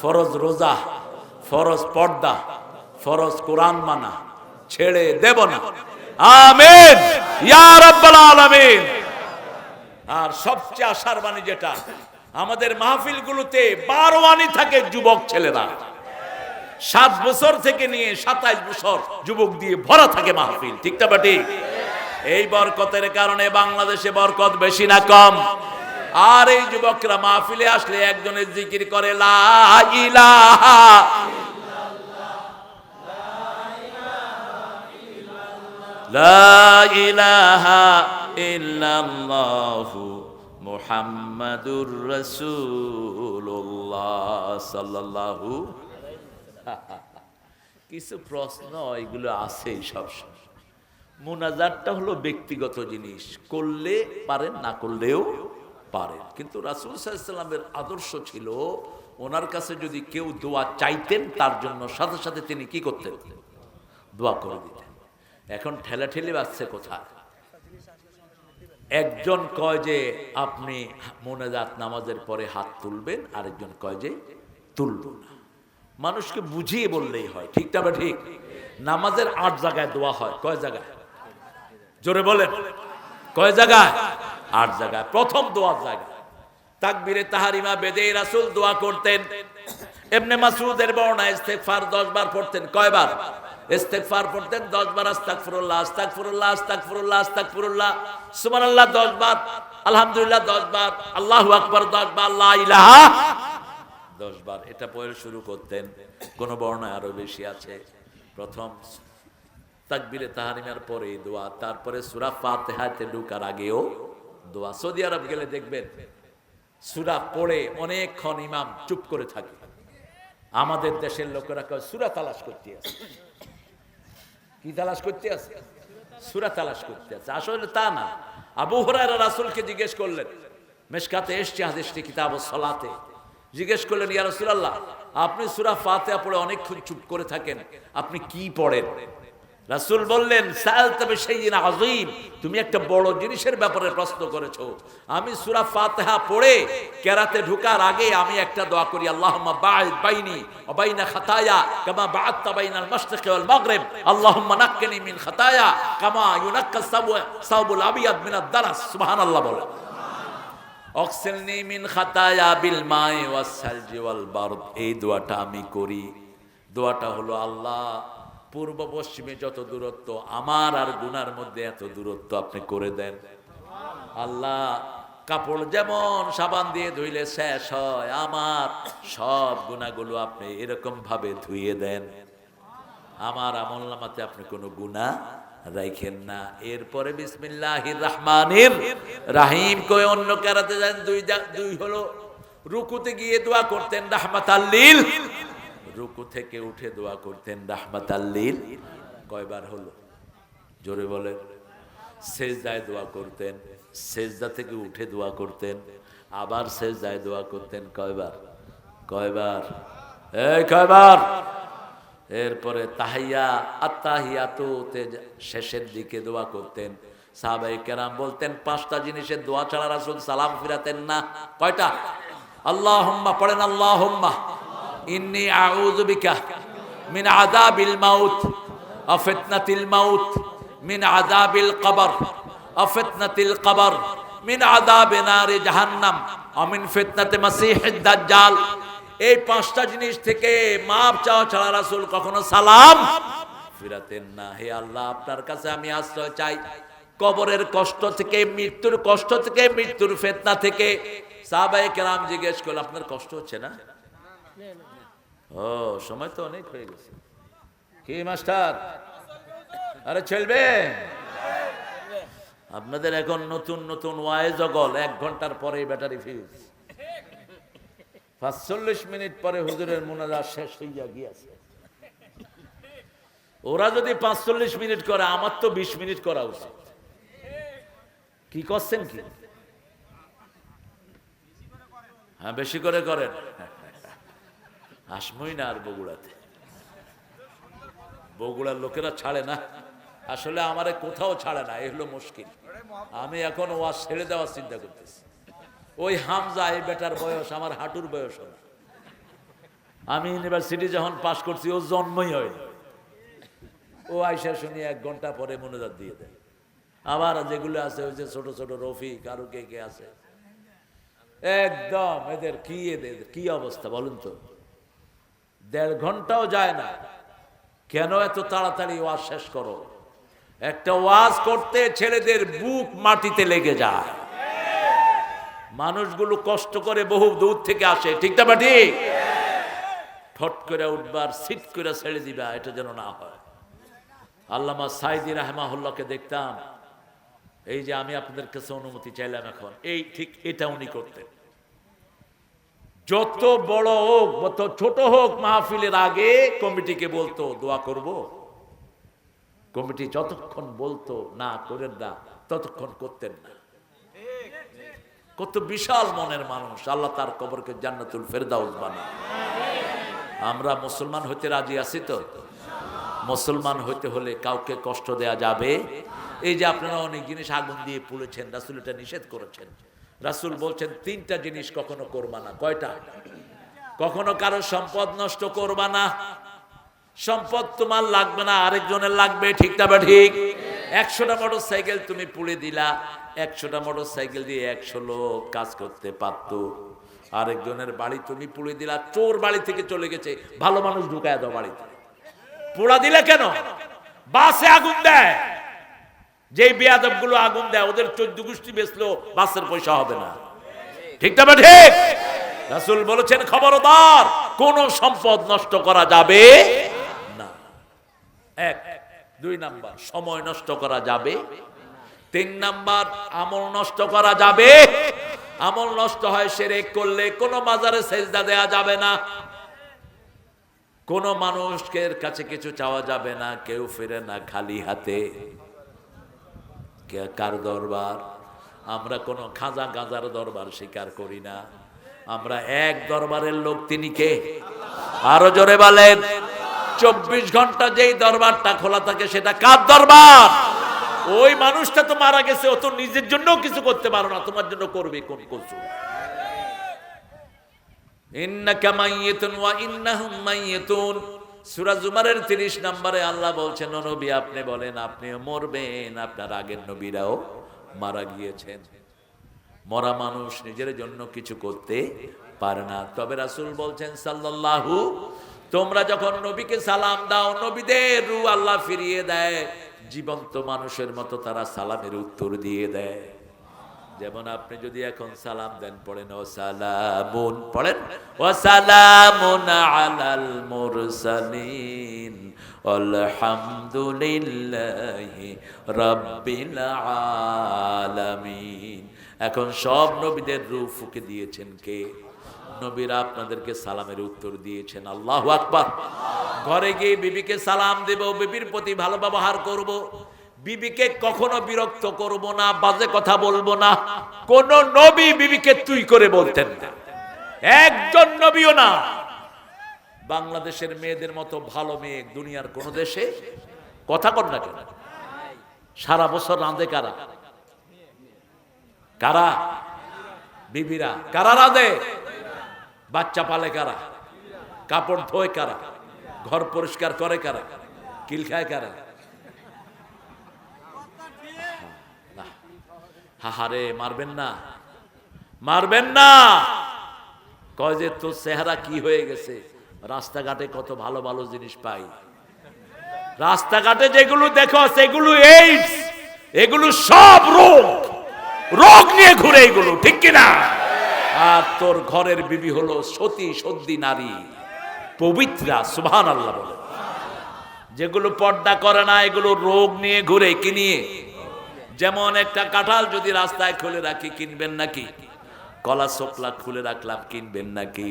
ফরজ রোজা, ফরজ পর্দা, ফরজ কোরআন মানা ছেড়ে দেব না। আমিন ইয়া রাব্বাল আলামিন। আর সবচেয়ে আশার বাণী যেটা, আমাদের মাহফিলগুলোতে বারোয়ানি থাকে যুবক ছেলেরা, 7 বছর থেকে নিয়ে 27 বছর যুবক দিয়ে ভরা থাকে মাহফিল, ঠিক না বাটি? এই বরকতের কারণে বাংলাদেশে বরকত বেশি না কম? আর এই যুবকরা মাহফিলে আসলে একজনের জিকির করে লা ইলাহা লা ইলাহা ইল্লাল্লাহু মুহাম্মাদুর রাসূলুল্লাহ সাল্লাল্লাহু। কিছু প্রশ্ন এগুলো আছে সব। মুনাজাতটা হলো ব্যক্তিগত জিনিস, করলে পারেন, না করলেও পারেন। কিন্তু রাসূল সাল্লাল্লাহু আলাইহি ওয়াসাল্লামের আদর্শ ছিল, ওনার কাছে যদি কেউ দোয়া চাইতেন তার জন্য সাথে সাথে তিনি কি করতেন? দোয়া করে দিতেন। এখন ঠেলাঠেলি বাজছে কোথায়? একজন কয় যে আপনি মুনাজাত নামাজের পরে হাত তুলবেন, আরেকজন কয় যে তুলব না। মানুষকে বুঝিয়ে বললেই হয়, ঠিক না বা ঠিক? নামাজের 8 জায়গায় দোয়া হয়। কয় জায়গায়? জোরে বলেন, কয় জায়গায়? 8 জায়গায়। প্রথম দোয়ার জায়গা তাকবীরে তাহরিমা বেদে রাসূল দোয়া করতেন, ইবনে মাসউদের বর্ণনা ইস্তেগফার 10 বার পড়তেন। কয়বার ইস্তেগফার পড়তেন? 10 বার। আস্তাগফিরুল্লাহ আস্তাগফিরুল্লাহ আস্তাগফিরুল্লাহ আস্তাগফিরুল্লাহ, সুবহানাল্লাহ 10 বার, আলহামদুলিল্লাহ 10 বার, আল্লাহু আকবার 10 বার, লা ইলাহা 10 বার। এটা পড়ে শুরু করতেন। কোন বর্ণনায় আরো বেশি আছে। প্রথম তাকবীরে তাহরিমের পরে দোয়া, তারপরে সূরা ফাতিহাতে ঢোকার আগেও দোয়া। সৌদি আরব গেলে দেখবেন সূরা পড়ে অনেকক্ষণ ইমাম চুপ করে থাকে। আমাদের দেশের লোকেরা কয় সূরা তালাশ করতে আছে। কি তালাশ করতে আছে? সূরা তালাশ করতে আছে। আসলে তা না। আবু হুরায়রা রাসূলকে জিজ্ঞেস করলেন, মিশকাতে এসছে হাদিসটি কিতাবুস সালাতে, জিজ্ঞেস করলেন, ইয়া রাসূলুল্লাহ, আপনি সূরা ফাতিহা পড়ে অনেকক্ষণ চুপ করে থাকেন, আপনি কি পড়েন? রাসূল বললেন, সাআলতা বিশাইইন আযীম, তুমি একটা বড় জিনিসের ব্যাপারে প্রশ্ন করেছো। আমি সূরা ফাতিহা পড়ে কেরাতে ঢোকার আগে আমি একটা দোয়া করি, আল্লাহুম্মা বা'id বাইনি ওয়া বাইনা খাতায়া কামা বা'আদতা বাইনাল মাশরিকি ওয়াল মাগরিব, আল্লাহুম্মা নাক্কিনি মিন খাতায়া কামা ইউনাক্কাস সাওবুল আবিয়াদ মিনাদ দারাস। সুবহানাল্লাহ বলেন। অক্সিলনি মিন খাতায়া বিল মাই ওয়াস সালজি ওয়াল বারদ। এই দোয়াটা আমি করি। দোয়াটা হলো, আল্লাহ পূর্ব পশ্চিমে যত দূরত্ব, আমার আর গুনার মধ্যে এত দূরত্ব আপনি করে দেন। আল্লাহ কাপড় যেমন সাবান দিয়ে ধুইলে শেষ হয়, আমার সব গুনাহগুলো আপনি এরকম ভাবে ধুইয়ে দেন, আমার আমলনামাতে আপনি কোনো গুনাহ রাখেন না। এরপরে বিসমিল্লাহির রহমানির রহিম কই অন্য কেরাতে যান দুই হলো। রুকুতে গিয়ে দোয়া করতেন রাহমাতাল লিল, রুকু থেকে উঠে দোয়া করতেন রাহমাতাল লিল। কয়বার হলো? জোরে বলেন। সেজদায় দোয়া করতেন, সেজদা থেকে উঠে দোয়া করতেন, আবার সেজদায় দোয়া করতেন। কয়বার? কয়বার? এই কয়বার? এরপরে তাহিয়া আত্তাহিয়াতু শেষের দিকে দোয়া করতেন। সাহাবায়ে কেরাম বলতেন 5টা জিনিসের দোয়া ছাড়া রাসূল সালাম ফিরাতেন না। কয়টা? আল্লাহুম্মা পড়েন, আল্লাহুম্মা ইন্নী আউযু বিকা মিন আযাবিল মাউত ওয়া ফিতনাতিল মাউত, মিন আযাবিল কবর ওয়া ফিতনাতিল কবর, মিন আযাবি নারি জাহান্নাম ওয়া মিন ফিতনাতি মাসিহিদ দাজ্জাল। এই 5টা জিনিস থেকে মাপ চাওয়া ছাড়া রাসূল কখনো সালাম ফিরাতেন না। হে আল্লাহ, আপনার কাছে আমি আশ্রয় চাই কবরের কষ্ট থেকে, মৃত্যুর কষ্ট থেকে, মৃত্যুর ফিতনা থেকে। সাহাবায়ে কেরাম জিজ্ঞেস করল, আপনার কষ্ট হচ্ছে না? ও, সময় তো অনেক হয়ে গেছে। কি মাস্টার? আরে চলবে? আপনাদের এখন নতুন নতুন ওয়াইজ গল, 1 ঘন্টার পরে ব্যাটারি ফিউজ। 45 মিনিট পরে হুজুরের মুনাজাত শেষ হইয়া গিয়েছে। ওরা যদি 45 মিনিট করে, আমার তো 20 মিনিট করা উচিত। কি করছেন? কি হ্যাঁ, বেশি করে করেন। আসমই না আর বগুড়াতে, বগুড়ার লোকেরা ছাড়ে না। আসলে আমারে কোথাও ছাড়ে না, এই হলো মুশকিল। আমি এখন ওয়াজ ছেড়ে দেওয়ার চিন্তা করতেছি। ওই হামজা, এই বেটার বয়স আমার হাঁটুর বয়স না। আমি ইউনিভার্সিটি যখন পাস করছি ও জন্মই হয়নি। ও আইসা শুনি 1 ঘন্টা পরে মুনাজাত দিয়ে দেয়। আবার যেগুলো আছে ওই যে ছোট ছোট রফিক আরো কে কে আছে, একদম এদের কি অবস্থা বলুন তো। 1.5 ঘন্টাও যায় না। কেন এত তাড়াতাড়ি ওয়াজ শেষ করো? একটা ওয়াজ করতে ছেলেদের বুক মাটিতে লেগে যায়। মানুষগুলো কষ্ট করে বহু দূর থেকে আসে, ঠিক না ঠিক? ঠট করে উঠবার, সিট করে ছেড়ে দিবা, এটা যেন না হয়। আল্লামা সাইদি রাহমাহুল্লাহকে দেখতাম, এই যে আমি আপনাদের কাছে অনুমতি চাইলাম এখন, এই ঠিক এটা উনি করতেন। যত বড় হোক যত ছোট হোক, মাহফিলের আগে কমিটিকে বলতো দোয়া করব। কমিটি যতক্ষণ বলতো না করেন না, ততক্ষণ করতেন না। কত বিশাল মনের মানুষ, আল্লাহ তার কবরকে জান্নাতুল ফেরদাউস বানায়। আমরা মুসলমান হতে রাজি আছি তো? মুসলমান হতে হলে কাউকে কষ্ট দেয়া যাবে? এই যে আপনারা অনেক জিনিস আগুন দিয়ে পুড়েছেন, রাসূল এটা নিষেধ করেছেন। রাসূল বলছেন 3টা জিনিস কখনো করবা না। কয়টা? কখনো কারো সম্পদ নষ্ট করবা না। সম্পদ তোমার লাগবে না, আরেকজনের লাগবে, ঠিক না ঠিক? 100টা মোটরসাইকেল তুমি পুড়ে দিলা, 100টা মোটরসাইকেল দিয়ে 100 লোক কাজ করতে পারতো। আরেকজনের বাড়ি তুমি পুড়ে দিলা, চোর বাড়ি থেকে চলে গেছে, ভালো মানুষ ঢুকায় দাও বাড়িতে, পোড়া দিলে কেন? বাসে আগুন দেয়, যেই বেয়াদব গুলো আগুন দেয় ওদের 14 গোষ্ঠী বেচলো বাসের পয়সা হবে না, ঠিক না ঠিক? রাসূল বলেছেন খবরদার কোন সম্পদ নষ্ট করা যাবে না। এক, 2 নাম্বার সময় নষ্ট করা যাবে, 3 নাম্বার আমল নষ্ট করা যাবে। আমল নষ্ট হয় শিরক করলে, কোন মাজারে সেজদা দেয়া যাবে না, কোন মানুষের কাছে কিছু চাওয়া যাবে না, কেউ ফিরে না খালি হাতে। কার দরবার? আমরা কোন খাজা গাজার দরবার স্বীকার করি না, আমরা এক দরবারের লোক, তিনি কে? আরো জোরে বলেন। 24 ঘন্টা যেই দরবারটা খোলা থাকে সেটা কার দরবার? ওই মানুষটা তো মারা গেছে, ও তো নিজের জন্য কিছু করতে পারো না, তোমার জন্য করবে কোন কিছু? ইন্নাকা মাইয়িতুন ওয়া ইন্নাহুম মাইয়িতুন, সূরা জুমারের 30 নম্বরে আল্লাহ বলছেন, ও নবী আপনি বলেন আপনিও মরবেন, আপনার আগের নবীরাও মারা গিয়েছেন। মরা মানুষ নিজের জন্য কিছু করতে পারে না। তবে রাসূল বলছেন সাল্লাল্লাহু, তোমরা যখন নবীকে সালাম দাও, নবীদের রূহ আল্লাহ ফিরিয়ে দেয়, জীবন্ত মানুষের মতো তারা সালামের উত্তর দিয়ে দেয়। যেমন আপনি যদি এখন সালাম দেন, পড়েন ও সালামুন, পড়েন ও সালামুন আলাল মুরসালিন আলহামদুলিল্লাহি রাব্বিল আলামিন। এখন সব নবীদের রূহ ফুঁকে দিয়েছেন কে? নবীরা আপনাদেরকে সালামের উত্তর দিয়েছেন। আল্লাহু আকবার। ঘরে গিয়ে বিবিকে সালাম দেব, বিবির প্রতি ভালো ব্যবহার করব, বিবিকে কখনো বিরক্ত করব না, বাজে কথা বলবো না। কোন নবী বিবিকে তুই করে বলতেন না, একজন নবীও না। বাংলাদেশের মেয়েদের মতো ভালো মেয়ে দুনিয়ার কোন দেশে, কথা কর না কেন? সারা বছর রাঁধে কারা? কারা? বিবিরা। কারা রাঁধে? বাচ্চা পালে কারা? কাপড় ধোয় কারা? ঘর পরিষ্কার করে কারা? কিল খায় কারা? হাহারে, মারবেন না, মারবেন না। কয় যে তোর চেহারা কি হয়ে গেছে? রাস্তাঘাটে কত ভালো ভালো জিনিস পাই, রাস্তাঘাটে যেগুলো দেখো সেগুলো এইডস, এগুলো সব রোগ, রোগ নিয়ে ঘুরে এগুলো, ঠিক কিনা? আর তোর ঘরের বিবি হলো সতী সদ্যি নারী, পবিত্রা, সুবহানাল্লাহ বলে। যেগুলো পর্দা করে না এগুলো রোগ নিয়ে ঘুরে। কি নিয়ে? যেমন একটা কাঁঠাল যদি রাস্তায় খুলে রাখি, কিনবেন নাকি? কলা চোকলা খুলে রাখলাম, কিনবেন নাকি?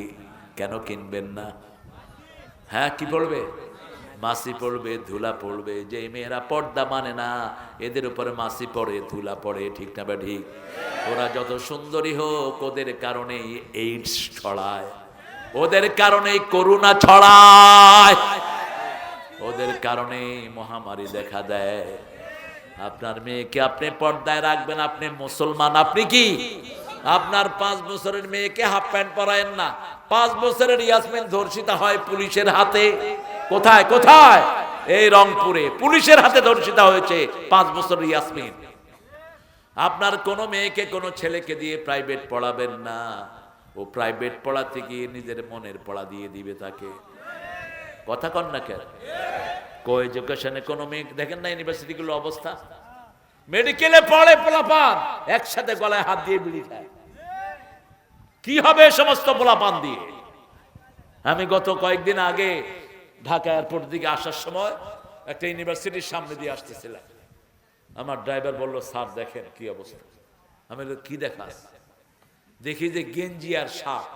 কেন কিনবেন না? হ্যাঁ, কি পড়বে? মাছি পড়বে, ধুলা পড়বে। যে মেয়েরা পর্দা মানে না এদের উপরে মাছি পড়ে, ধুলা পড়ে, ঠিক না বা ঠিক? ওরা যত সুন্দরী হোক ওদের কারণেই এইডস ছড়ায়, ওদের কারণেই করোনা ছড়ায়, ওদের কারণেই মহামারী দেখা দেয়। আপনার মেয়েকে আপনি পর্দায় রাখবেন, আপনি মুসলমান। আপনি কি? আপনার 5 বছরের মেয়েকে হাফ প্যান্ট পরায়েন না। 5 বছরের ইয়াসমিন ধর্ষিতা হয় পুলিশের হাতে। কোথায়? কোথায়? এই রংপুরে পুলিশের হাতে ধর্ষিতা হয়েছে 5 বছরের ইয়াসমিন। আপনার কোন মেয়েকে কোন ছেলেকে দিয়ে প্রাইভেট পড়াবেন না, ও প্রাইভেট পড়াতে গিয়ে নিজের মনের পড়া দিয়ে দিবে তাকে। কথা কন না কেন? কো এডুকেশনে কোন মেয়ে দেখেন না ইউনিভার্সিটি গুলো অবস্থা, মেডিকেলে পড়ে পোলাপান একসাথে গলায় হাত দিয়ে বিড়ি খায়। কি হবে সমস্ত পোলাপান দিয়ে? আমি গত কয়েকদিন আগে ঢাকা এয়ারপোর্ট দিকে আসার সময় একটা ইউনিভার্সিটির সামনে দিয়ে আসতেছিলাম। আমার ড্রাইভার বলল, স্যার দেখেন কি অবস্থা। আমি বললাম, কি দেখাস? দেখি যে গেঞ্জি আর শার্ট,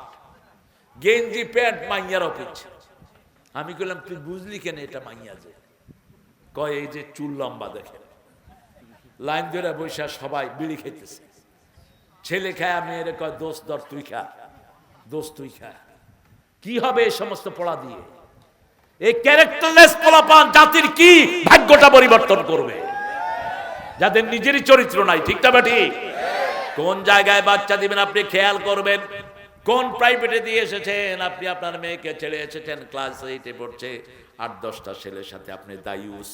গেঞ্জি প্যান্ট মাইয়ারও পিচ্ছে। আমি বললাম, তুই বুঝলি কেন এটা মাইয়া? যে কয় এই যে চুল লম্বা, দেখেন লাইন ধরে বৈশা সবাই বিড়ি খেতেছে। ছেলে খায়, মেয়েরে কয় দোস্ত ধর তুই খা, দোস্ত তুই খা। কি হবে এই সমস্ত পড়া দিয়ে? এই ক্যারেক্টারলেস পোলাপান জাতির কি ভাগ্যটা পরিবর্তন করবে? যাদের নিজেরই চরিত্র নাই, ঠিক না ঠিক? কোন জায়গায় বাচ্চা দিবেন আপনি খেয়াল করবেন। কোন প্রাইভেটে দিয়ে এসেছেন আপনি? আপনার মেয়েকে ছেড়ে এসেছেন, ক্লাস 8-এ পড়ছে, 8-10টা ছেলের সাথে আপনি দায়ুস।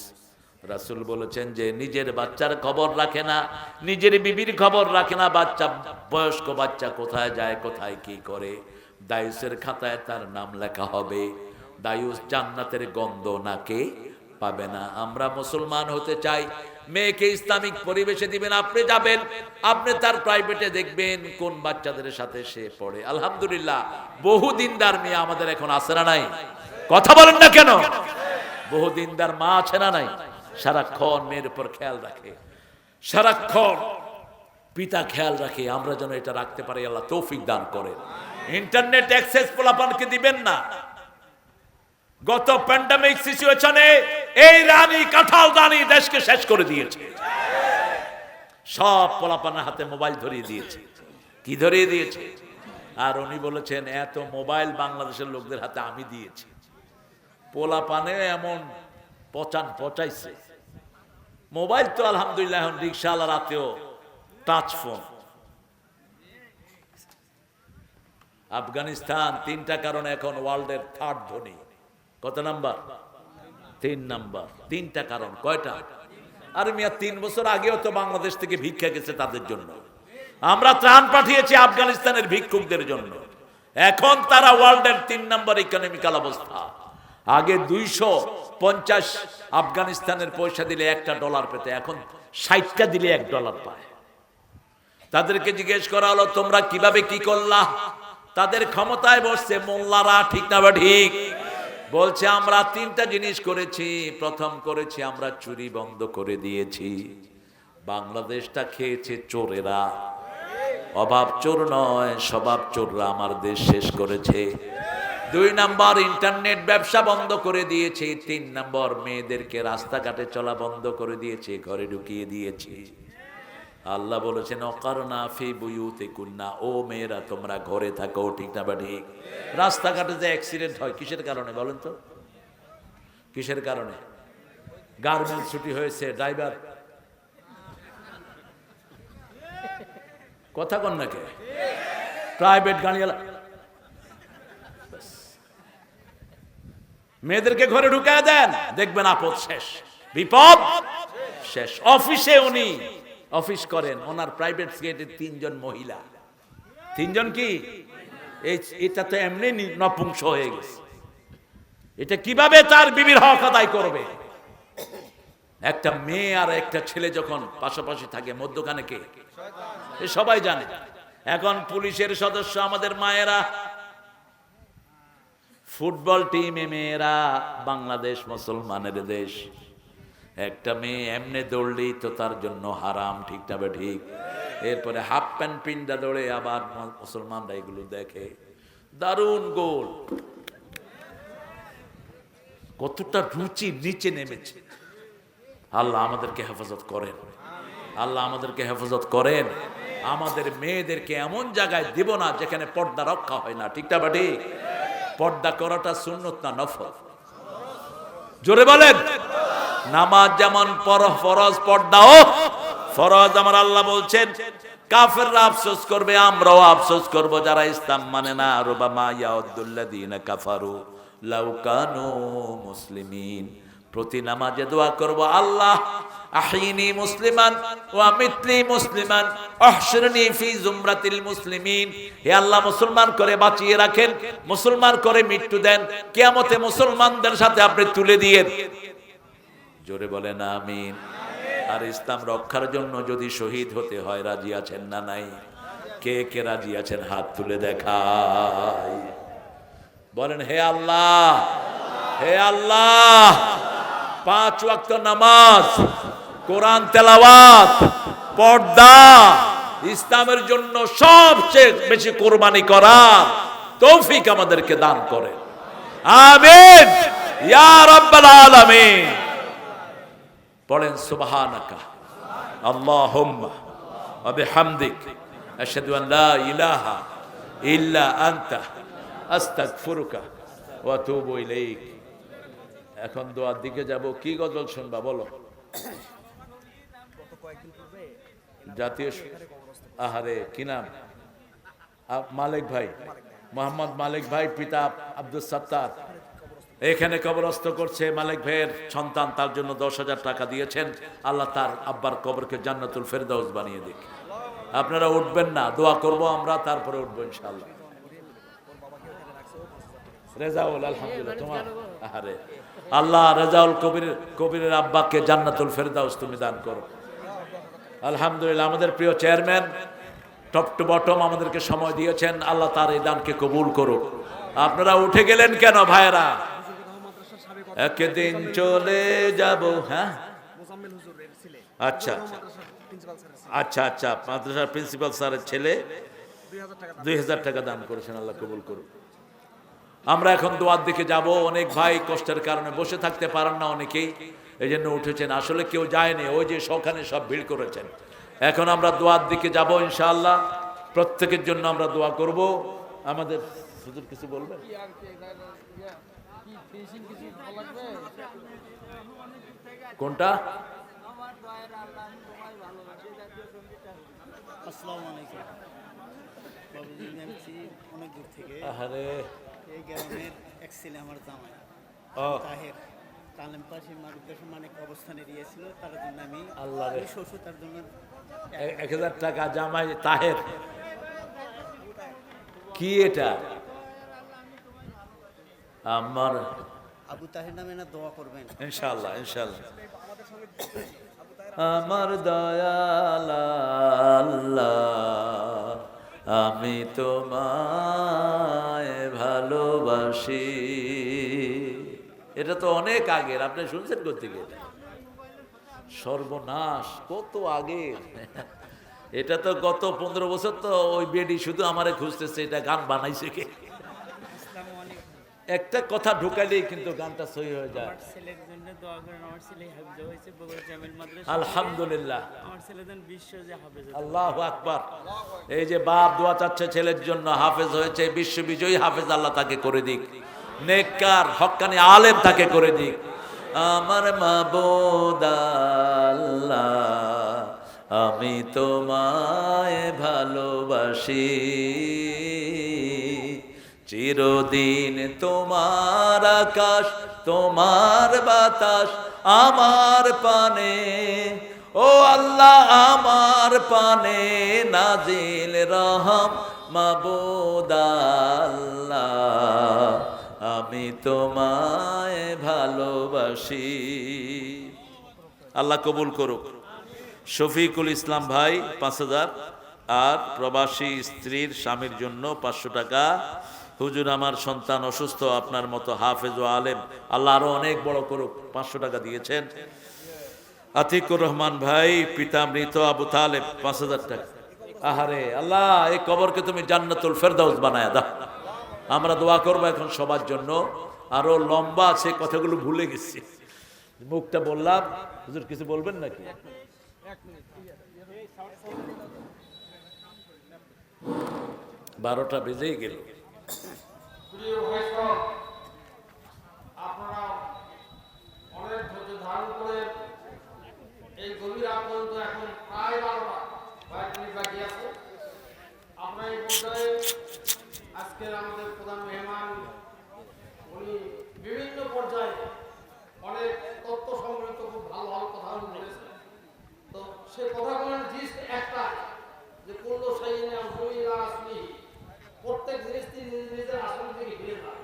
রাসূল বলেছেন যে নিজের বাচ্চার খবর রাখে না, নিজের বিবির খবর রাখে না, বাচ্চা বয়স্ক বাচ্চা কোথায় যায় কোথায় কি করে, দায়ুসের খাতায় তার নাম লেখা হবে। দায়ুস জান্নাতের গন্ধ নাকে পাবে না। আমরা মুসলমান হতে চাই, মেয়েকে ইসলামিক পরিবেশে দিবেন, আপনি যাবেন, আপনি তার প্রাইভেটে দেখবেন কোন বাচ্চাদের সাথে সে পড়ে। আলহামদুলিল্লাহ বহু দিনদার মেয়ে আমাদের এখন আছে না নাই? কথা বলেন না কেন? বহু দিনদার মা আছে না নাই? সারাক্ষণ মেয়ের উপর খেয়াল রাখে, সারাক্ষণ পিতা খেয়াল রাখে। আমরা যেন এটা রাখতে পারি, আল্লাহ তৌফিক দান করেন। ইন্টারনেট অ্যাক্সেস পোলাপানকে দিবেন না। গত প্যান্ডামিক সিচুয়েশনে এই রানী কাঁঠাল রানী দেশকে শেষ করে দিয়েছে। সব পোলাপানের হাতে মোবাইল ধরিয়ে দিয়েছে। কি ধরিয়ে দিয়েছে? আর উনি বলেছেন এত মোবাইল বাংলাদেশের লোকদের হাতে আমি দিয়েছি। পোলাপানে এমন পচাইছে মোবাইল। তো আলহামদুলিল্লাহ এখন রিক্সাওয়ালার হাতেও টাচ ফোন। আফগানিস্তান 3টা কারণে এখন ওয়ার্ল্ডের 3rd ধনী। কত নাম্বার? 3 নাম্বার। 3টা কারণ। কয়টা? আর মিয়া 3 বছর আগেও তো বাংলাদেশ থেকে ভিক্ষা গেছে তাদের জন্য। আমরা ত্রাণ পাঠিয়েছি আফগানিস্তানের ভিক্ষুকদের জন্য। এখন তারা ওয়ার্ল্ডের 3 নাম্বার ইকোনমিক্যাল অবস্থা। আগে 250 আফগানিস্তানের পয়সা দিলে $1 পেতে, এখন 60টা দিলে $1 পায়। তাদেরকে জিজ্ঞেস করা হলো তোমরা কিভাবে কি করলা? তাদের ক্ষমতায় বসছে মোল্লারা, ঠিক না বা ঠিক? বলছে আমরা 3টা জিনিস করেছি। প্রথম করেছি আমরা চুরি বন্ধ করে দিয়েছি। বাংলাদেশটা খেয়েছে চোরেরা, অভাব চোর নয় স্বভাব চোররা আমার দেশ শেষ করেছে। 2 নাম্বার ইন্টারনেট ব্যবসা বন্ধ করে দিয়েছে। 3 নাম্বার মেয়েদেরকে রাস্তাঘাটে চলা বন্ধ করে দিয়েছে, ঘরে ঢুকিয়ে দিয়েছে। আল্লাহ বলেছেন অকারনা ফি বুয়ুতিকুন্না, ও মেয়েরা তোমরা ঘরে থাকো, ঠিক না বা ঠিক? রাস্তাঘাটে যে অ্যাক্সিডেন্ট হয় কিসের কারণে বলেন তো? কিসের কারণে? গার্মেন্টস ছুটি হয়েছে, ড্রাইভার কথা কন নাকি? প্রাইভেট গাড়িওয়ালা মেয়েদেরকে ঘরে ঢুকায় দেন, দেখবেন আপদ শেষ, বিপদ শেষ। অফিসে উনি অফিস করেন, ওনার প্রাইভেট সেক্রেটারি 3 জন মহিলা। 3 জন কি? এটা তো এমনি নপুংস হয়ে গেছে। এটা কিভাবে তার বিবির হক আদায় করবে? একটা মেয়ে আর একটা ছেলে যখন পাশাপাশি থাকে, মধ্যখানে কে? সবাই জানে। এখন পুলিশের সদস্য আমাদের মায়েরা, ফুটবল টিমে মেয়েরা, বাংলাদেশ মুসলমানের দেশ। একটা মেয়ে এমনি দৌড়লেই তো তার জন্য হারাম, ঠিক না ঠিক? এরপরে হাফ প্যান্ট পিন্ডা দৌড়ে আবার মুসলমানরা এগুলো দেখে, দারুণ গোল। কতটা রুচি নিচে নেমেছে। আল্লাহ আমাদেরকে হেফাজত করেন, আল্লাহ আমাদেরকে হেফাজত করেন। আমাদের মেয়েদেরকে এমন জায়গায় দিব না যেখানে পর্দা রক্ষা হয় না, ঠিক না ঠিক? পর্দা করাটা সুন্নত না নফল? জোরে বলেন। নামাজ যেমন ফরজ, পর্দাও ফরজ। আমার আল্লাহ বলছেন কাফেররা আফসোস করবে, আমরাও আফসোস করব যারা ইসলাম মানে না। রুবামা ইয়াউদ্দুল্লাযীনা কাফারু লাউ কানু মুসলিমিন। প্রতি নামাজে দোয়া করব, আল্লাহ আহিনি মুসলিমান ওয়া মিথলি মুসলিমান আহশিরনি ফি জুমরাতিল মুসলিমিন। হে আল্লাহ মুসলমান করে বাঁচিয়ে রাখেন, মুসলমান করে মৃত্যু দেন, কিয়ামতে মুসলমানদের সাথে আপনি তুলে দিয়েন। জোরে বলেন আমিন। আর ইসলাম রক্ষার জন্য যদি শহীদ হতে হয় রাজি আছেন না নাই? কে কে রাজি আছেন হাত তুলে দেখাই। বলেন হে আল্লাহ, হে আল্লাহ, 5 ওয়াক্ত নামাজ, কোরআন তেলাওয়াত, পর্দা, ইসলামের জন্য সবচেয়ে বেশি কোরবানি করার তৌফিক আমাদেরকে দান করেন। আমিন ইয়া রাব্বাল আলামিন। পড়েন সুবহানাকা আল্লাহুম্মা ওয়া বিহামদিক আশহাদু আন লা ইলাহা ইল্লা আনতা আস্তাগফিরুকা ওয়া আতুবু ইলাইক। এখন দোয়ার দিকে যাব। কি গজল শুনবা বলো? জাতীয় আহারে কি নাম? মালিক ভাই, মোহাম্মদ মালিক ভাই, পিতা আব্দুল সত্তার। এখানে কবরস্থ করছে মালিক ভাইয়ের সন্তান, তার জন্য 10,000 টাকা দিয়েছেন। আল্লাহ তার আব্বার কবরকে জান্নাতুল ফেরদাউস বানিয়ে দিক। আপনারা উঠবেন না, দোয়া করব আমরা, তারপরে উঠবো ইনশাআল্লাহ। রেজাউল, আলহামদুলিল্লাহ তোমার, আরে আল্লাহ রেজাউল কবিরের আব্বাকে জান্নাতুল ফেরদাউস তুমি দান করো। আলহামদুলিল্লাহ, আমাদের প্রিয় চেয়ারম্যান টপ টু বটম আমাদেরকে সময় দিয়েছেন, আল্লাহ তার এই দানকে কবুল করুক। আপনারা উঠে গেলেন কেন ভাইরা? একদিন চলে যাব। হ্যাঁ, আচ্ছা আচ্ছা আচ্ছা, মাদ্রাসার প্রিন্সিপাল স্যারের ছেলে 2,000 টাকা দান করেছেন, আল্লাহ কবুল করুন। আমরা এখন দোয়ার দিকে যাব। অনেক ভাই কষ্টের কারণে বসে থাকতে পারেন না, অনেকেই এই জন্য উঠেছেন। আসলে কেউ যায়নি, ওই যে সখানে সব ভিড় করেছেন। এখন আমরা দোয়ার দিকে যাব ইনশাআল্লাহ। প্রত্যেকের জন্য আমরা দোয়া করব। আমাদের হুজুর কিছু বলবেন? কোনটা? আসসালামু আলাইকুম বাবুজি, আমি অনেক দূর থেকে আরে এই গ্রামের এক ছেলে আমার জামাই তাহের কালেম পাশে মারুদ্দেশ মানিক অবস্থানে দিয়েছিল, তার জন্য আমি আল্লাহ শ্বশুর তার জন্য 1,000 টাকা জামাই তাহের। কি এটা? আমার আবু তাহের নামে না দোয়া করবেন ইনশাআল্লাহ ইনশাআল্লাহ। আমার দয়াল আল্লাহ, আমি তোমায় ভালোবাসি। এটা তো অনেক আগের, আপনি শুনছেন কোথেকে? এটা সর্বনাশ, কত আগের। এটা তো গত 15 বছর। তো ওই বেডি শুধু আমারে খুঁজতেছে, এটা গান বানাইছে কে? একটা কথা ঢুকাইলেই কিন্তু গানটা সহি হয়ে যায়। আমার ছেলের জন্য দোয়া করেন, আমার ছেলে হাফেজ হয়েছে বগুড়া জামিল মাদ্রাসা। আলহামদুলিল্লাহ, আমার ছেলে যেন বিশ্ব যে হাফেজ। আল্লাহু আকবার। এই যে বাপ দোয়া চাচ্ছে ছেলের জন্য, হাফেজ হয়েছে, বিশ্ববিজয়ী হাফেজ, আল্লাহ তাকে করে দিক। নেককার হক্কানি আলেম তাকে করে দিক। আমার মাবুদ আল্লাহ, আমি তোমায় ভালোবাসি। চিরদিন তোমার আকাশ, তোমার বাতাস আমার পানে, ও আল্লাহ আমার পানে নাজিল রহম মাবুদ আল্লাহ, আমি তোমায় ভালোবাসি। আল্লাহ কবুল করুক। শফিকুল ইসলাম ভাই 5,000, আর প্রবাসী স্ত্রীর স্বামীর জন্য 500 টাকা। হুজুর আমার সন্তান অসুস্থ, আপনার মতো হাফেজ ও আলেম আল্লাহ আরো অনেক বড় করুক। 500 টাকা দিয়েছেন। আতিকুর রহমান ভাই পিতা মৃত আবু তালেব 5,000 টাকা। আহারে আল্লাহ, এই কবরকে তুমি জান্নাতুল ফেরদাউস বানায়া দাও। আমরা দোয়া করবো এখন সবার জন্য। আরো লম্বা আছে, কথাগুলো ভুলে গেছি, মুখটা বললাম। হুজুর কিছু বলবেন নাকি? 12টা বেজেই গেল। আপনারা অনেক ধৈর্য ধারণ করে এই গভীর পর্যন্ত এখন প্রায় 12টা কয়েক মিনিট বাকি আছে। আমরা এই পর্যায়ে আজকের আমাদের প্রধান মেহমান, উনি বিভিন্ন পর্যায়ে অনেক তথ্য সংগ্রহিত খুব ভালো ভালো কথা বলেছেন। তো সে কথাগুলোর জিনিস একটা, যে কুল্লু শাইইন আউযুবিল্লাহ আসলি, প্রত্যেক জিনিস নিজের আসল দিকে ফিরে যায়।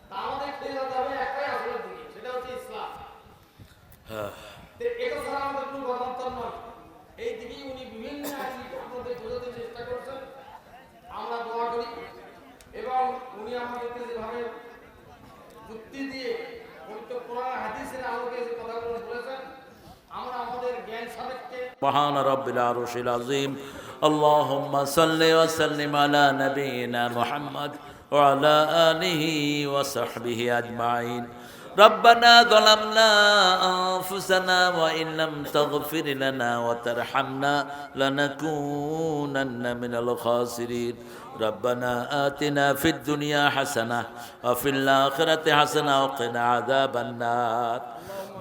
তা আমাদের ফিরে যেতে হবে একটাই আসলের দিকে, সেটা হচ্ছে ইসলাম। এটা ছাড়া আমাদের কোনো গণতন্ত্র নয়। এই দিকেই উনি বিভিন্ন আপনাদের বোঝাতে চেষ্টা করছেন। আমরা দোয়া করি এবং উনি আমাদেরকে যেভাবে যুক্তি দিয়ে পবিত্র কোরআন হাদিসের আলোকে যে কথাগুলো বলেছেন, আমরা আমাদের জ্ঞান সাপেক্ষে সুবহান রাব্বিল আরশিল আযীম। আল্লাহুম্মা সাল্লি ওয়া সাল্লিম আলা নাবিয়িনা মুহাম্মদ ওয়া আলা আলিহি ওয়া সাহবিহি আজমাইন। ربنا ظلمنا أنفسنا وإن لم تغفر لنا وترحمنا لنكونن من الخاسرين ربنا آتنا في الدنيا حسنة وفي الآخرة حسنة وقنا عذاب النار।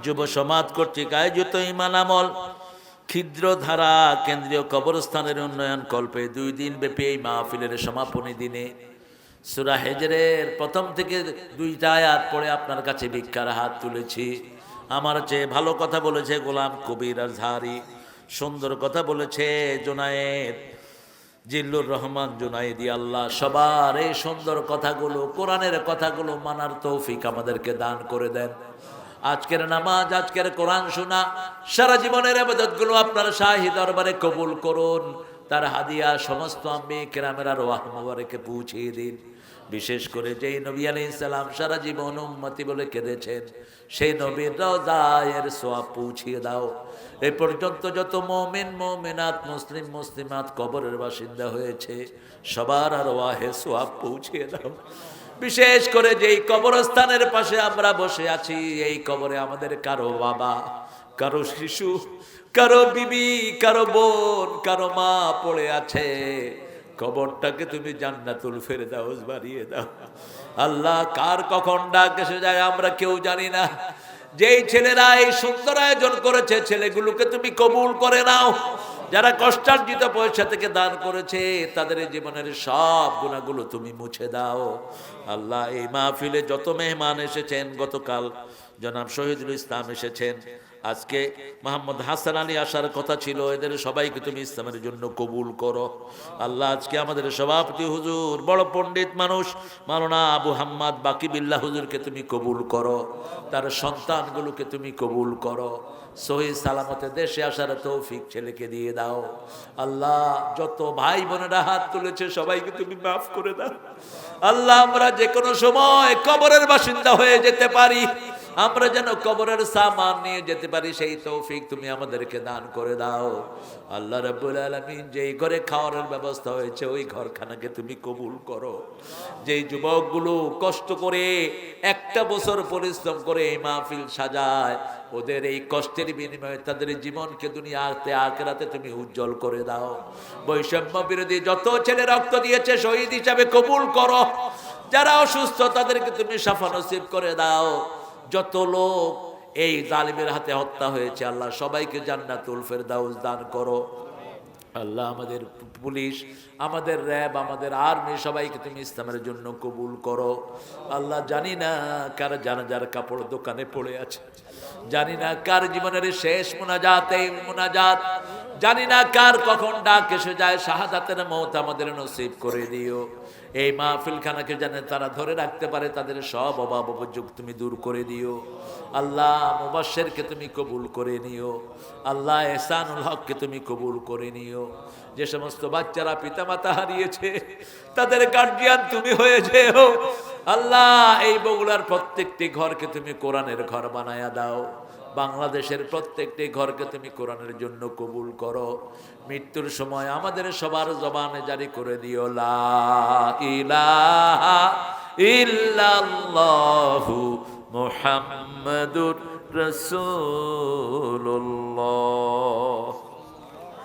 যুব সমাজ কর্তৃক আয়োজিত ঈমান আমল ক্ষুদ্রধারা কেন্দ্রীয় কবরস্থানের উন্নয়ন কল্পে 2 দিন ব্যাপী এই মাহফিলের সমাপনী দিনে সূরা হিজরের প্রথম থেকে 2টা আয়াত পড়ে আপনার কাছে ভিক্ষার হাত তুলেছি। আমার চেয়ে ভালো কথা বলেছে গোলাম কবির আজহারি, সুন্দর কথা বলেছে জুনায়েদ জিল্লুর রহমান জুনায়েদি। আল্লাহ সবার এই সুন্দর কথাগুলো, কোরআনের কথাগুলো মানার তৌফিক আমাদেরকে দান করে দেন। আজকের নামাজ, আজকের কোরআন শোনা, সারা জীবনের ইবাদতগুলো আপনার শাহী দরবারে কবুল করুন। তার হাদিয়া সমস্ত আম্মে কেরামের আরওয়াহ মুবারকে পৌঁছিয়ে দিন। বিশেষ করে যেই নবী আলাইহিস সালাম সারা জীবন উম্মতি বলে কেঁদেছেন, সেই নবীর রওজায়ের সওয়াব পৌঁছিয়ে দাও। এই পর্যন্ত যত মুমিন মুমিনাত, মুসলিম মুসলিমাত কবরের বাসিন্দা হয়েছে, সবার আরওয়াহে সওয়াব পৌঁছিয়ে দাও। বিশেষ করে যেই কবরস্থানের পাশে আমরা বসে আছি, এই কবরে আমাদের কারো বাবা, কারো শিশু, কারো বিবি, কারো বোন, কারো মা পড়ে আছে, কবরটাকে তুমি জান্নাতুল ফেরদাউস বানিয়ে দাও। আল্লাহ কার কখন ডাক এসে যায় আমরা কেউ জানি না। যেই ছেলেরা এই সুন্দর আয়োজন করেছে, ছেলেগুলোকে তুমি কবুল করে নাও। যারা কষ্টার্জিত পয়সা থেকে দান করেছে, তাদের জীবনের সব গুনাহগুলো তুমি মুছে দাও। আল্লাহ এই মাহফিলে যত মেহমান এসেছেন, গতকাল জনাব শহীদুল ইসলাম এসেছেন, আজকে মোহাম্মদ হাসান আলী আসার কথা ছিল, এদের সবাইকে তুমি ইসলামের জন্য কবুল করো। আল্লাহ আজকে আমাদের সভাপতি হুজুর, বড় পণ্ডিত মানুষ মাওলানা আবু হাম্মাদ বাকি বিল্লাহ হুজুরকে তুমি কবুল করো, তার সন্তানগুলোকে তুমি কবুল করো। সহি সালামতে দেশে আসার তৌফিক ছেলেকে দিয়ে দাও। আল্লাহ যত ভাই বোনেরা হাত তুলেছে সবাইকে তুমি মাফ করে দাও। আল্লাহ আমরা যে কোনো সময় কবরের বাসিন্দা হয়ে যেতে পারি, আমরা যেন কবরের সামান নিয়ে যেতে পারি, সেই তৌফিক তুমি আমাদেরকে দান করে দাও। আল্লাহ রাব্বুল আলামিন যেই ঘরে খাওয়ার ব্যবস্থা হয়েছে, ওই ঘরখানাকে তুমি কবুল করো। যেই যুবকগুলো কষ্ট করে একটা বছর পরিশ্রম করে এই মাহফিল সাজায়, ওদের এই কষ্টের বিনিময়ে তাদের জীবনকে দুনিয়াতে আখিরাতে তুমি উজ্জ্বল করে দাও। বৈষম্য বিরোধী যত ছেলে রক্ত দিয়েছে শহীদ হিসাবে কবুল করো। যারা অসুস্থ তাদেরকে তুমি শাফা নসিব করে দাও। যত লোক এই জালিমের হাতে হত্যা হয়েছে, আল্লাহ সবাইকে জান্নাতুল ফেরদাউস দান করো। আল্লাহ আমাদের পুলিশ, আমাদের র্যাব, আমাদের আর্মি সবাইকে তুমি ইসলামের জন্য কবুল করো। আল্লাহ জানি না কার জানাজার কাপড় দোকানে পড়ে আছে, জানি না কার জীবনের শেষ মুনাজাত, জানি না কার কখন ডাক এসে যায়। শাহাদাতের মওত আমাদের নসিব করে দিও। এই মাহফিল খানাকে জানে তারা ধরে রাখতে পারে, তাদের সব অভাব অভিযোগ তুমি দূর করে দিও। আল্লাহ মুবাশশিরকে তুমি কবুল করে নিও। আল্লাহ এহসানুল হককে তুমি কবুল করে নিও। যে সমস্ত বাচ্চারা পিতামাতা হারিয়েছে, তাদের গার্জিয়ান তুমি হয়ে যেও। আল্লাহ এই বগুড়ার প্রত্যেকটি ঘরকে তুমি কোরআনের ঘর বানায়া দাও। বাংলাদেশের প্রত্যেকটি ঘরকে তুমি কোরআনের জন্য কবুল করো। মৃত্যুর সময় আমাদের সবার জবানে জারি করে দিও লা ইলাহা ইল্লাল্লাহু মুহাম্মাদুর রাসূলুল্লাহ।